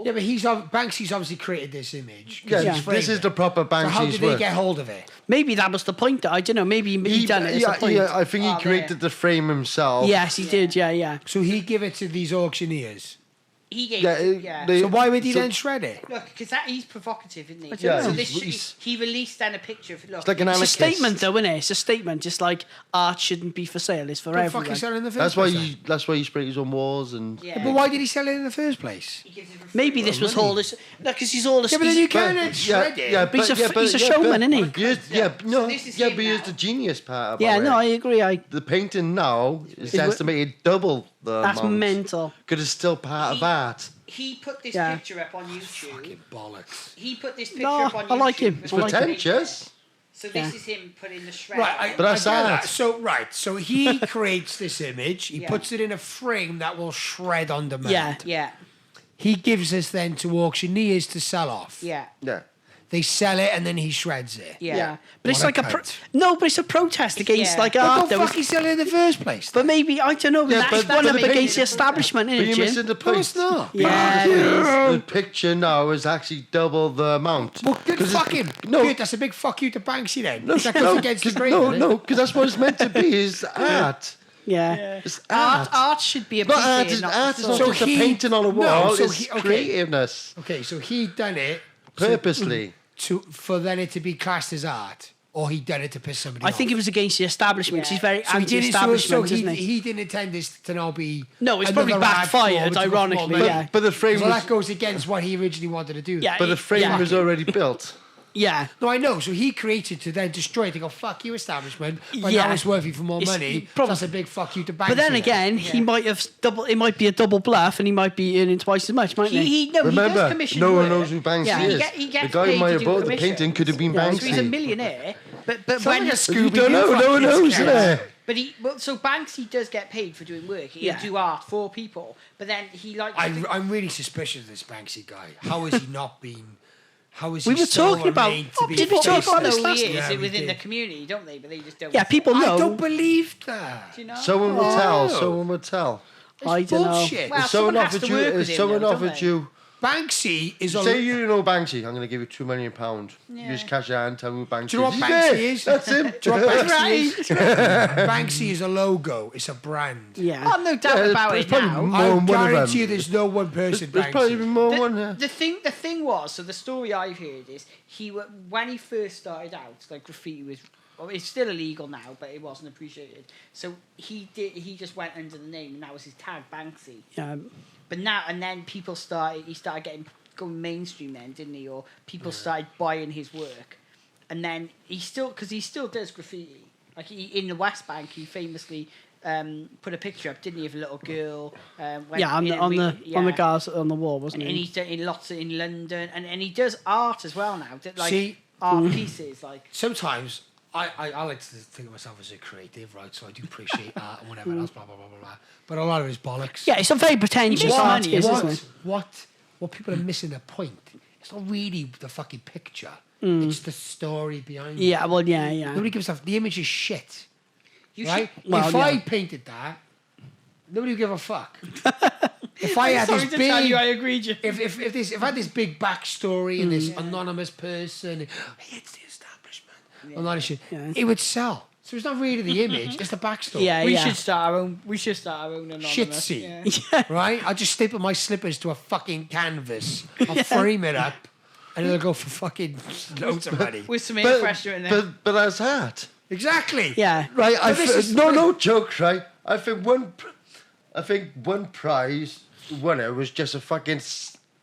Yeah, but Banksy's obviously created this image. Yeah, he's this is framed the it. proper Banksy's So how did work. they get hold of it? Maybe that was the point. I don't know. Maybe he done it as a point. I think he created the frame himself. Yes, he did. Yeah. So he give it to these auctioneers. He gave So why would he then shred it? Look, because he's provocative, isn't he? Yeah, so he released then a picture of look. It's like an It's a anarchist. statement, though, isn't it? It's a statement. Just like art shouldn't be for sale. It's for What the everyone. fuck is selling in the first That's why place? that's why he sprayed his own walls and. Yeah. But why did he sell it in the first place? He gives it for free. Maybe this was all this. No, because he's all this. Yeah, but then you can't But- shred it. yeah, But he's but- a yeah, showman, but- isn't he? So this is him but here's now. the genius part about Yeah, it. no, I agree. The painting now is Is estimated double the That's amount. mental. Because it's still part of art. He put this Yeah. picture up on YouTube. Fucking bollocks. He put this picture No, up on YouTube. I like him. It's I like it. pretentious. So this Yeah. is him putting the shred. Right, But that's I get art. that. So he creates this image. He Yeah. puts it in a frame that will shred on demand. Yeah. Yeah, He gives us then to auctioneers to sell off. yeah, Yeah. They sell it and then he shreds it. yeah. But it's What a like cunt. but it's a protest against Yeah. like But art. don't Though. fucking sell it in the first place. But maybe I don't know. Yeah, That's but one the up painting- against the establishment, But isn't you're it, missing Jim? the No, point. it's not. Yeah, it is. The picture now is actually double the amount. Well, good 'Cause fuck him. No. Good, that's a big fuck you to Banksy then. No, that goes no, against the 'cause- grain. no, isn't it? no, because that's what it's meant to be. Is art. Yeah. It's art. Art should be a But art painting, is not art the is not sword. So just a he- painting on a no, wall. so It's he- okay. creativeness. Okay, so he done it Purposely. for then it to be classed as art, or he done it to piss somebody I off. think it was against the establishment. 'Cause he's very So he didn't. So anti-establishment, isn't he? he didn't intend this to now be. No, it's probably another art backfired, form to go for more ironically, money. yeah. But the frame So was, that goes against what he originally wanted to do. Yeah. but the frame Yeah. was already built. Yeah. No, I know. So he created to then destroy it. To go fuck you, establishment. But Yeah. now it's worth you for more It's money. probably- That's a big fuck you to Banksy. But then again, he might have double. It might be a double bluff, and he might be earning twice as much, mightn't he? He does Remember, commission no one work. knows who Banksy Yeah. is. He gets The guy who paid might to have do bought the commission. painting could have been Yeah, So he's a Banksy. millionaire, but Sounds when like a Scooby-Doo You don't know. No one fucking knows, sketch. innit? but so Banksy does get paid for doing work. He'll Yeah. do art for people, but then he likes. to- I'm really suspicious of this Banksy guy. How has he not been? How is he We were still talking about- remained to be did we talk faced? about this know last he is Yeah, we within the did. community, don't they? But they just don't. Yeah, people I know. don't believe that. Do you know? Someone will tell. Oh. Someone will tell. I don't know. Bullshit. Well, If someone someone has offered to you, work with if him, someone though, don't offered they? you, Banksy is a. say you know Banksy, I'm going to give you £2 million. Yeah. You just cash it out and tell me who Banksy Do you know what is. Banksy Yeah, is? That's him. Do you know what Banksy is? Banksy is a logo. It's a brand. Yeah. I'm no doubt Yeah, about there's it probably now. more I than one of guarantee them. you there's no one person There's probably Banksy. more than one. Yeah. The thing was, so the story I've heard is when he first started out, like graffiti was, well, it's still illegal now, but it wasn't appreciated. So he just went under the name, and that was his tag, Banksy. Yeah. But now and then he started going mainstream then, didn't he? Or people started buying his work, and then he still does graffiti. Like in the West Bank, he famously put a picture up, didn't he, of a little girl? On the guards on the wall, wasn't and he? he's done in lots in London, and he does art as well now. Like See- art pieces, like Sometimes I like to think of myself as a creative, right? So I do appreciate art and whatever else, blah blah blah blah blah. But a lot of it's bollocks. Yeah, it's a very pretentious makes art, money, isn't it? What people are missing the point. It's not really the fucking picture. It's the story behind it. Yeah, well, yeah. Nobody gives a fuck. The image is shit. you Right? should. Well, if yeah. I painted that, nobody would give a fuck. If I had Sorry this to tell you, I big, agreed. You. if I had this big backstory and this anonymous person, hey, it's the establishment, and all that shit, it would sell. So it's not really the image; it's the backstory. Yeah, We should start our own. We should start our own anonymous. Shit scene, Yeah. right? I just staple my slippers to a fucking canvas. I'll frame it up, and it'll go for fucking loads of money. With some air pressure in there. But that's art. Exactly. Yeah. Right, But this is- no joke, right? I think one prize one it was just a fucking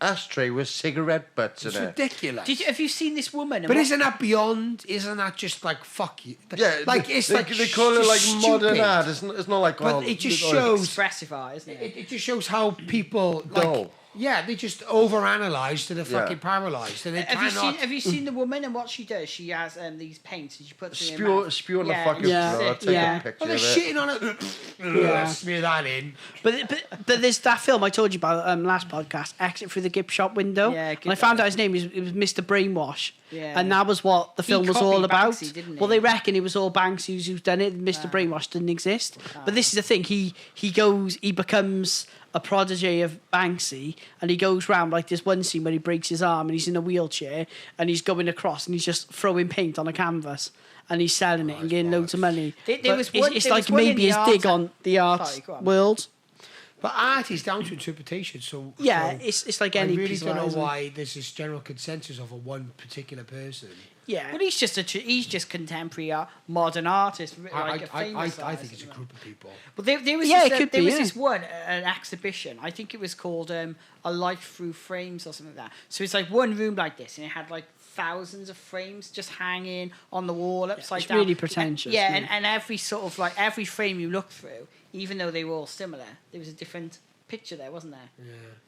ashtray with cigarette butts in It's it. ridiculous. Have you seen this woman? But isn't that beyond? Isn't that just like fuck you? Yeah, like it's they, like they call it like stupid. modern art. It's not like But it just shows expressive art, isn't it? It just shows how people like. Dull. Yeah, they just overanalyze to the fucking paralyzed, and they Have you seen the woman and what she does? She has these paints and she puts them in her mouth. Spew on the Yeah, fucking yeah. floor. Take Yeah. a picture Well, they're of it. shitting on it. Smear that in. But there's that film I told you about last podcast, Exit Through the Gift Shop Window. Yeah, and I found out his name it was Mr. Brainwash. Yeah. And that was what the film was copied all about. Banksy, didn't he? Well, they reckon it was all Banksy who's done it. Mr. Brainwash didn't exist. But this is the thing. He becomes a prodigy of Banksy, and he goes round like this one scene where he breaks his arm and he's in a wheelchair and he's going across and he's just throwing paint on a canvas and he's selling it and getting loads of money. It's like maybe his dig on the art world. But art is down to interpretation, so Yeah, so it's like I any really piece of don't art, know isn't it? why there's this general consensus over one particular person. Yeah. Well, he's just contemporary art, modern artist. Like I a famous think artist, it's a isn't it? group of people. Well, there was Yeah, this, it could there be, was yeah. this one, an exhibition. I think it was called A Life Through Frames or something like that. So it's like one room like this, and it had like thousands of frames just hanging on the wall upside it's down. really pretentious, Yeah, yeah. and every sort of like every frame you look through, even though they were all similar, there was a different picture there, wasn't there?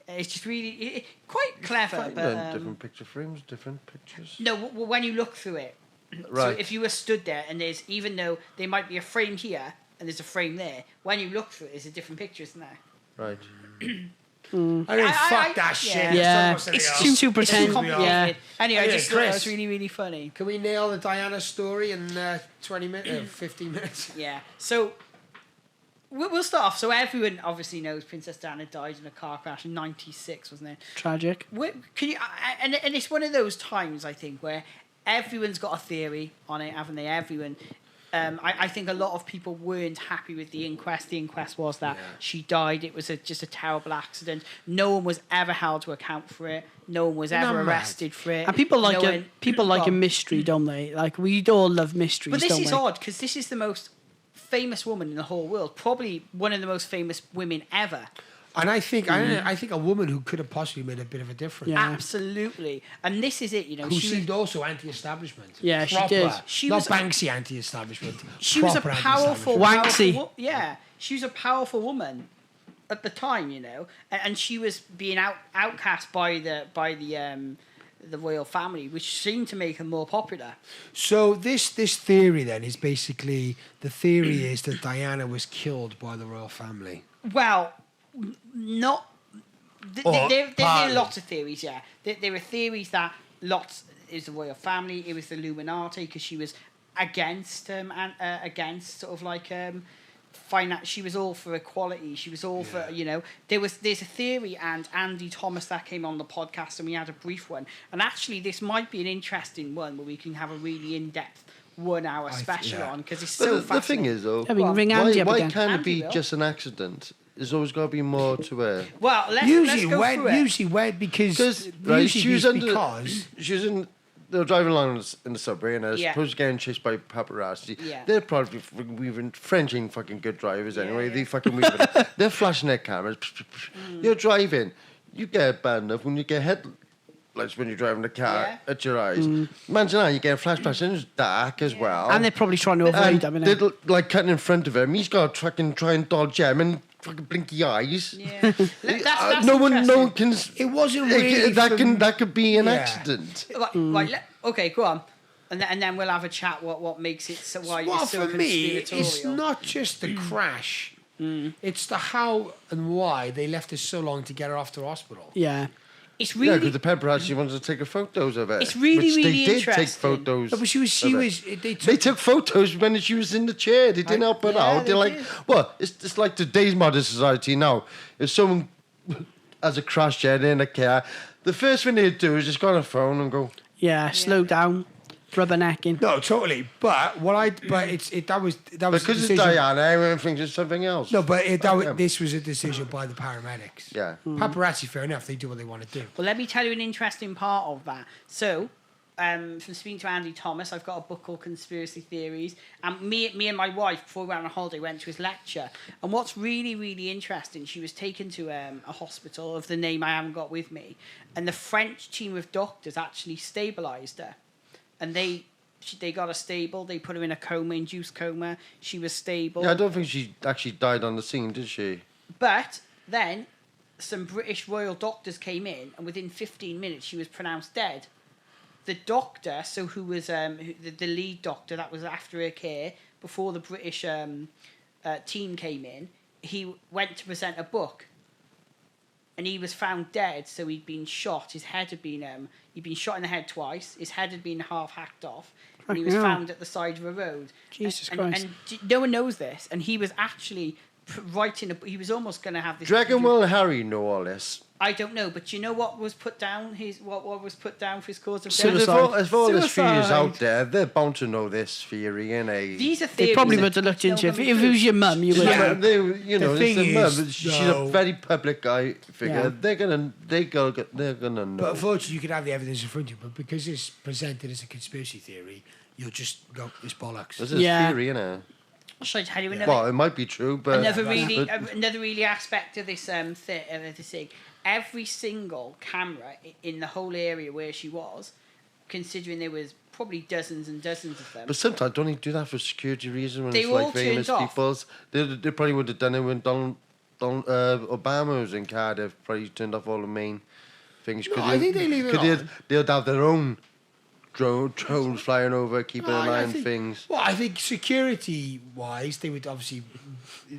Yeah. It's just really quite clever. But different picture frames, different pictures. no, when you look through it. Right. So if you were stood there and there's, even though there might be a frame here and there's a frame there, when you look through it, there's a different picture, isn't there? Right. I mean, fuck that shit. Yeah, Let's talk about it's something else. too pretend. Complicated. Yeah. Anyway, I Yeah, just thought that Chris. was really, really funny. Can we nail the Diana story in 20 minutes, 15 minutes? Yeah. So we'll start off. So everyone obviously knows Princess Diana died in a car crash in '96, wasn't it? Tragic. Can you? And it's one of those times I think where everyone's got a theory on it, haven't they? Everyone. I think a lot of people weren't happy with the inquest. The inquest was that she died. It was just a terrible accident. No one was ever held to account for it. No one was ever arrested for it. And people like a a mystery, don't they? Like we all love mysteries. But this don't is we? odd because this is the most famous woman in the whole world. Probably one of the most famous women ever. And I think I think a woman who could have possibly made a bit of a difference. Yeah. Absolutely. And this is it, you know. Who seemed also anti-establishment. Yeah, she Proper. did. She Not was- Banksy anti-establishment. She was a proper powerful, anti-establishment. Wanksy. yeah, she was a powerful woman at the time, you know, and she was being outcast by the royal family, which seemed to make her more popular. So this theory then is basically, the theory is that Diana was killed by the royal family. Well, not. There are lots of theories, yeah. There are theories that is the royal family, it was the Illuminati, because she was against against sort of like finance. She was all for equality. She was all for, you know. There's a theory, and Andy Thomas that came on the podcast, and we had a brief one. And actually, this might be an interesting one where we can have a really in-depth 1 hour special on, because it's so The thing fascinating. is, though, I mean, ring Andy up why again. can't it Andy be will. just an accident? There's always got to be more to it. Well, let's Usually go through it. because Right, she was under. because She was in. They were driving along in the subway, and I was Yeah. supposed to getting chased by paparazzi. Yeah. They're probably weaving French ain't fucking good drivers anyway. yeah. They fucking weaving. They're flashing their cameras. You're driving. You get bad enough when you get headlights when you're driving the car at your eyes. Imagine that, you get a flash, and it's dark as well. And they're probably trying to avoid them, they're innit? like cutting in front of him. He's got to fucking try and dodge him and fucking blinky eyes. Yeah. That's no one interesting. can. it wasn't really That could be an Yeah. accident. Right, okay, go on. And then we'll have a chat what makes it so why Well, you're so for me, conspiratorial. it's not just the crash. It's the how and why they left us so long to get her off to hospital. Yeah. It's Yeah, really because the paparazzi wanted to take photos of it. It's really, which really they did interesting. take photos. No, but she of was. it. They They took, took photos when she was in the chair. They didn't help her yeah, out. they They're like, did. well, it's like today's modern society now. If someone has a crash jet in a car, the first thing they'd do is just go on a phone and go, Yeah, slow down, rubbernecking. no, totally. But that was a because it's decision. Diana, everyone thinks it's something else. No, but this was a decision by the paramedics. Yeah. Paparazzi, fair enough. They do what they want to do. Well, let me tell you an interesting part of that. So, from speaking to Andy Thomas, I've got a book called Conspiracy Theories, and me and my wife, before we went on a holiday, went to his lecture. And what's really, really interesting, she was taken to a hospital of the name I haven't got with me, and the French team of doctors actually stabilised her, and they got her stable. They put her in a coma, induced coma. She was stable. Yeah, I don't think she actually died on the scene, did she? But then some British royal doctors came in, and within 15 minutes she was pronounced dead. The doctor, who was the lead doctor that was after her care, before the British team came in, he went to present a book, and he was found dead. So he'd been shot. His head had been he'd been shot in the head twice. His head had been half hacked off, and he was found at the side of a road. Jesus Christ! And no one knows this, and he was actually writing he was almost going to have this. Do you reckon will Harry know all this? I don't know, but you know what was put down? What was put down for his cause of death? Suicide. If all this theory is out there, they're bound to know this theory, innit? These are theories. They probably would have looked into it. If it was your mum, you would have. The thing is, she's a very public guy figure. Yeah. They're gonna know. But unfortunately, you can have the evidence in front of you, but because it's presented as a conspiracy theory, you'll just go, it's bollocks. This is theory, innit? Should I tell you another? Well, it might be true, but another really aspect of this thing. Every single camera in the whole area where she was, considering there was probably dozens and dozens of them. But sometimes don't they do that for security reasons when They it's were all like famous turned off. people's? They probably would have done it when Donald Obama was in Cardiff. Probably turned off all the main things. No, I think they leave it on. They'd have their own drones flying over, keeping an eye on things. Well, I think security-wise, they would obviously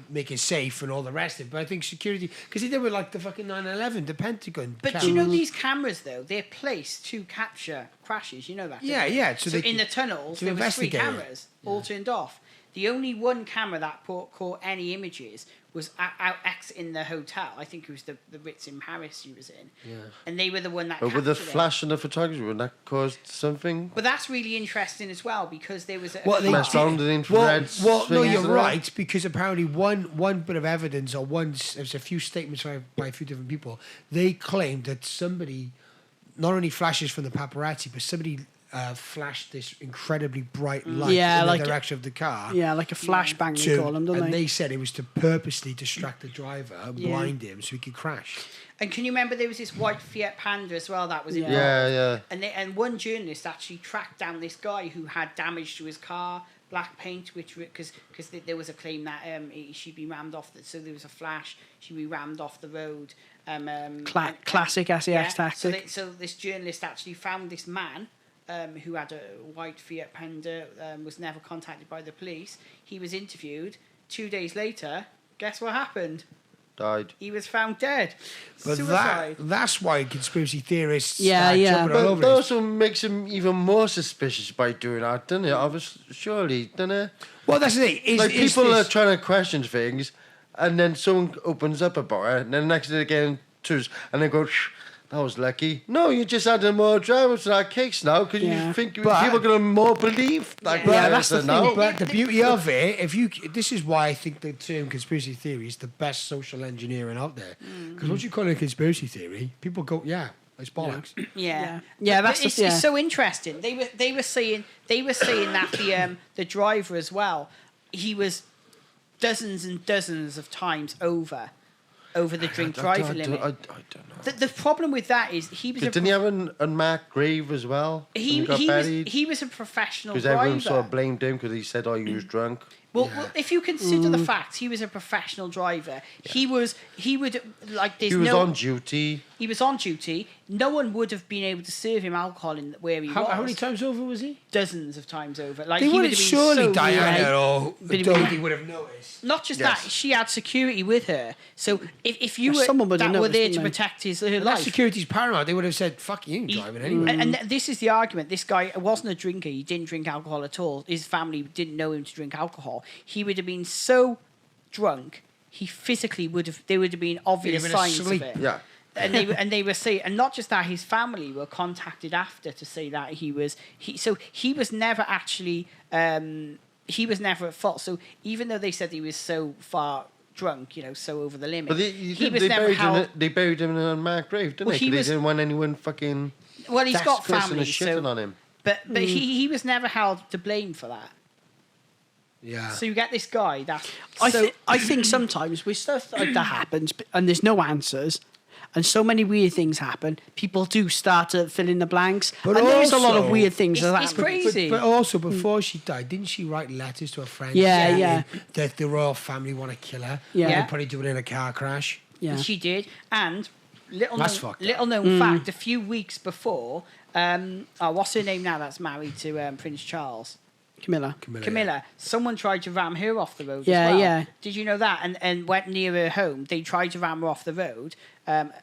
make it safe and all the rest of it. But I think security, because they did with like the fucking 9/11, the Pentagon. But cameras. you know these cameras though, they're placed to capture crashes. You know that. Yeah, don't you? yeah. So they in the tunnels, to there was 3 investigate it. cameras all turned off. The only one camera that caught any images was out exiting the hotel. I think it was the Ritz in Paris she was in. Yeah. And they were the one that But captured with the it. flash and the photography, would that cause something? But that's really interesting as well because there was a Messed around with infrared well, no, things you're and right, because apparently one bit of evidence or there's a few statements by a few different people. They claimed that somebody, not only flashes from the paparazzi, but somebody flashed this incredibly bright light in the direction of the car. Yeah, like a flashbang they call them, don't and they? they said it was to purposely distract the driver and blind him so he could crash. And can you remember there was this white Fiat Panda as well that was involved? Yeah. And one journalist actually tracked down this guy who had damage to his car, black paint, which because there was a claim that she'd be rammed off. So there was a flash. She'd be rammed off the road. Classic SAS tactic. So this journalist actually found this man. Who had a white Fiat Panda, was never contacted by the police. He was interviewed. 2 days later, guess what happened? Died. He was found dead. But Suicide. that's why conspiracy theorists Yeah. jumping all over But this. also makes him even more suspicious by doing that, doesn't it? Obviously, surely, doesn't it? Well, that's the thing. Like people are trying to question things, and then someone opens up about it, and then the next day again, and they go, that was lucky. No, you just added more drama to that case now because you think people are going to more believe that that's the thing. now. But the beauty of it, this is why I think the term conspiracy theory is the best social engineering out there. Because once you call it a conspiracy theory, people go, it's bollocks. Yeah. It's so interesting. They were saying that the driver as well, he was dozens and dozens of times over the drink driving limit. I don't know. The problem with that is he was. Didn't he have an unmarked grave as well? He was a professional driver. Because everyone sort of blamed him because he said, he was drunk. Well, if you consider the facts, he was a professional driver. Yeah. He was on duty. He was on duty. No one would have been able to serve him alcohol where he was. How many times over was he? Dozens of times over. Like they he wouldn't would have surely been so Diana or but Dodie would have noticed. Not just that, she had security with her. So if you someone were there to they? protect her That life, security's paramount. They would have said, "Fuck you, driving anyway." And this is the argument. This guy wasn't a drinker. He didn't drink alcohol at all. His family didn't know him to drink alcohol. He would have been so drunk, he physically there would have been obvious signs of it. Yeah. And they were saying, and not just that, his family were contacted after to say that he was never actually he was never at fault. So even though they said he was so far drunk, so over the limit, But they buried him in an unmarked grave, didn't they? They didn't want anyone fucking. Well, he's got family, shitting on him. But he was never held to blame for that. Yeah. So you get this guy that... I think sometimes with stuff like that happens and there's no answers and so many weird things happen, people do start to fill in the blanks. But and there's a lot of also- weird things that It's happen. crazy. But also, before she died, didn't she write letters to her friends? Yeah, saying yeah. That the royal family want to kill her. Yeah. And they'll probably do it in a car crash. Yeah. She did. And That's fucked up. little known fact, a few weeks before... what's her name now that's married to Prince Charles? Camilla. Camilla. Someone tried to ram her off the road Yeah, as well. yeah. Did you know that? And went near her home. They tried to ram her off the road.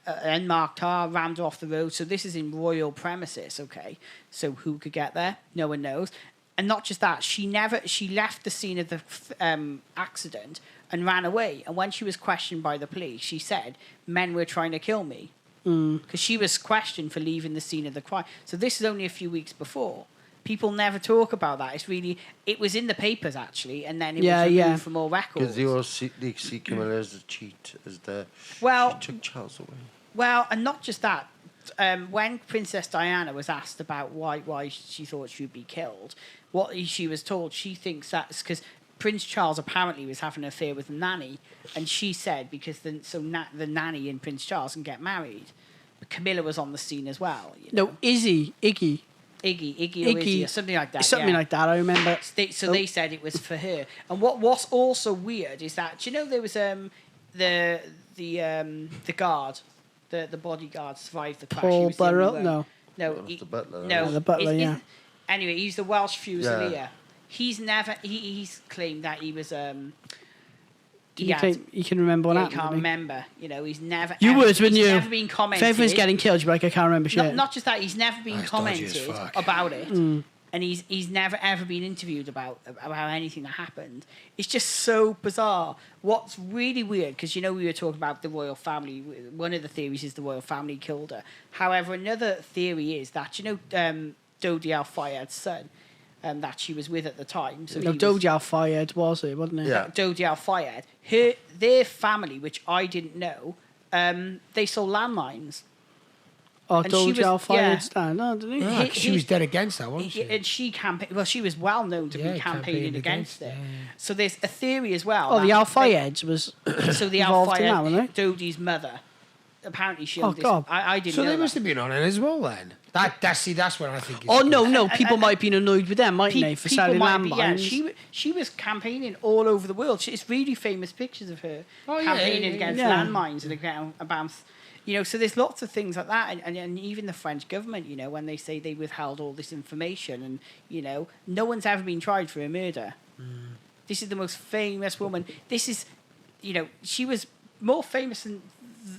Unmarked car, rammed her off the road. So this is in royal premises, okay? So who could get there? No one knows. And not just that, she left the scene of the accident and ran away. And when she was questioned by the police, she said, men were trying to kill me. Because she was questioned for leaving the scene of the crime. So this is only a few weeks before. People never talk about that. It was in the papers actually, and then it was removed from all records. Because they see Camilla as the cheat, she took Charles away. Well, and not just that. When Princess Diana was asked about why she thought she would be killed, what she was told, she thinks that's because Prince Charles apparently was having an affair with the nanny, and she said because the nanny and Prince Charles can get married. But Camilla was on the scene as well. You know? No, Iggy. Iggy or Izzy or something like that. Something like that, I remember. They said it was for her. And what's also weird is that, do you know there was the guard, the bodyguard survived the crash. Paul Burrell? No, the butler. No, the butler, yeah. Anyway, he's the Welsh Fusilier. Yeah. He's claimed that he was You can remember what he happened. can't didn't he? remember. You know, he's never. You ever, would, wouldn't he's you? Never been commented. If everyone's getting killed, you'd be like, I can't remember shit. Not just that, he's never been That's dodgy as commented fuck. about it, and he's never ever been interviewed about anything that happened. It's just so bizarre. What's really weird, because we were talking about the royal family. One of the theories is the royal family killed her. However, another theory is that Dodi Al Fayed's son. That she was with at the time. So Dodi Al Fayed was it, wasn't it? Yeah. Dodi Al Fayed. Their family, which I didn't know, they sold landmines. Oh, And she Dodi was- Al Fayed yeah. stand. Oh, didn't he? Yeah, 'cause she was dead against that, wasn't she? And she campaigned. Well, she was well known to be Yeah, campaigning campaigned against against it. it, So there's a theory as well. Oh, the that Al they- Fayeds was. So the Al involved in that, Fayed, weren't Dodi's mother. Apparently, she Oh, owned this. God. I didn't So know they that. must have been on it as well then. That's what I think. Is Oh, no, good. no. People might have been annoyed with them, mightn't they, for selling might be, landmines? she was campaigning all over the world. It's really famous pictures of her campaigning against landmines and about, so there's lots of things like that, and even the French government, when they say they withheld all this information, and no one's ever been tried for a murder. This is the most famous woman. This is, she was more famous than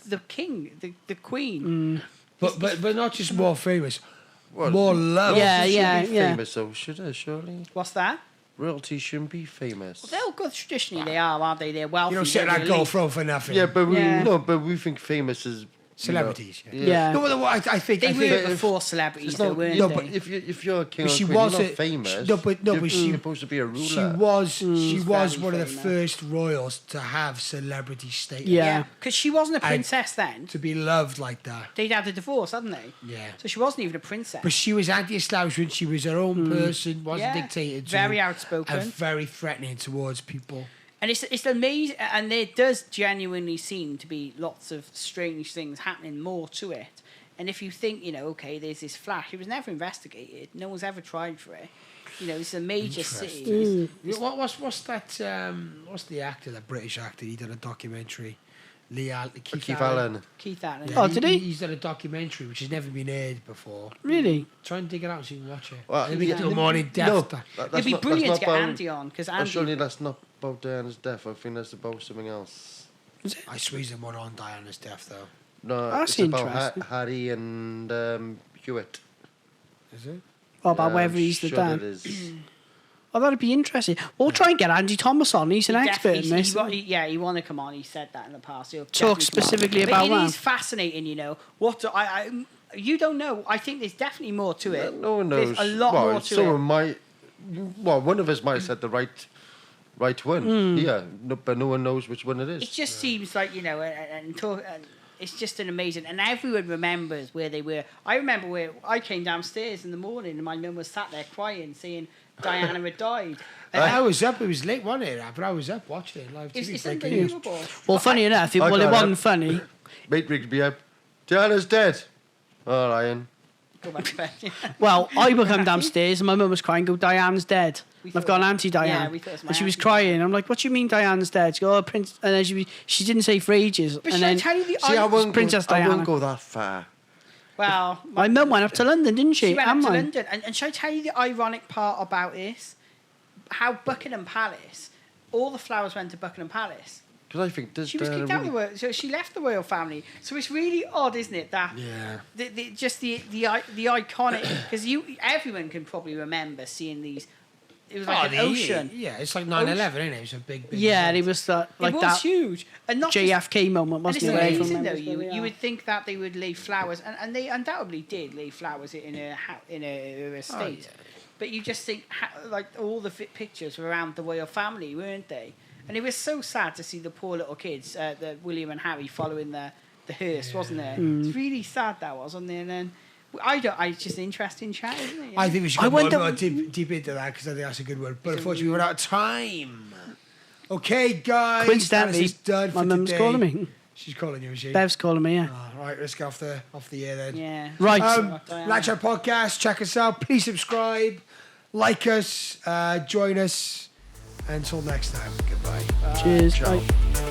the king, the queen. But not just more famous, Well, more loved. Yeah, Royalty yeah, should be yeah. famous, though, should it, surely? What's that? Royalty shouldn't be famous. They're good traditionally. They are, aren't they? They're wealthy. You don't set they're that goal elite. for nothing. Yeah, but Yeah. but we think famous is Celebrities. Yeah. No, but I think They I were think before celebrities, It's though, not, weren't no, they? but if you're a king But or she queen, you're was not a- famous. no, but you're she- supposed to be a ruler. she was very one of the famous. first royals to have celebrity status. Yeah. Because she wasn't a And- princess then. To be loved like that. They'd had a divorce, hadn't they? Yeah. So she wasn't even a princess. But she was anti-establishment. She was her own person. Wasn't Yeah. dictated to. Very outspoken. And very threatening towards people. And it's amazing, and there does genuinely seem to be lots of strange things happening more to it. And if you think, okay, there's this flash, it was never investigated. No one's ever tried for it. It's a major city. What's that? What's the actor? That British actor? He did a documentary. Keith Allen. Keith Allen. Oh, did he? He's done a documentary which has never been aired before. Really? Try and dig it out so you can watch it. Well, Maybe yeah. do more in No, depth. It'd be brilliant to get Andy on, because Andy... Surely that's not about Diana's death. I think that's about something else. I squeezed him one on Diana's death though. No, That's it's about interesting. Harry and Hewitt. Is it? Or about whether he's the Sure dad. it is. Oh, that'd be interesting. We'll try and get Andy Thomas on. He's an expert in this. He want to come on. He said that in the past. He'll Talk definitely come on. specifically But about it that. is fascinating, you don't know. I think there's definitely more to it. No one knows. There's a lot more to someone it. might. Well, one of us might have said the right one. Yeah, no, but no one knows which one it It is. just seems like, and it's just an amazing, and everyone remembers where they were. I remember where I came downstairs in the morning and my mum was sat there crying, saying Diana had died. And I was up. It was late one day, but I was up watching it live. It's unbelievable. Well, funny enough, it wasn't funny. Mate, be up. Diana's dead. Oh, Ryan. Go back to bed. Well, I would come downstairs and my mum was crying, go, Diane's dead. I've got an Auntie Diane. Yeah, we thought it was my and she was auntie crying. I'm like, what do you mean Diane's dead? She goes, oh, Prince. And then she didn't say for ages. But and should I then tell you the See, Princess I Diana. wouldn't go that far. Well, my mum went up to London, didn't she? She went up And to mine. London. And should I tell you the ironic part about this? How Buckingham Palace, all the flowers went to Buckingham Palace. Because I think She was kicked out of the royal, so she left the royal family. So it's really odd, isn't it? That just the iconic, because everyone can probably remember seeing these. It was like an ocean. Yeah, it's like 9/11, isn't it? It was a big. Yeah, it was that like it was that huge, and not JFK moment, and wasn't it's it? amazing though. You would think that they would lay flowers, and they undoubtedly did lay flowers in a estate. But you just think like all the pictures were around the royal family, weren't they? And it was so sad to see the poor little kids, the William and Harry, following the hearse, wasn't it? It's really sad that was, wasn't it? And then it's just an interesting chat, isn't it? I think we should go more deep into that because I think that's a good word. But unfortunately, we're out of time. Okay, guys. Coincidentally, done my for mum's today. calling me. She's calling you, is she? Bev's calling me, yeah. Oh, right, let's get off the air then. Yeah. Right. Like our podcast, check us out. Please subscribe, like us, join us. Until next time, goodbye. Cheers. Ciao. Bye.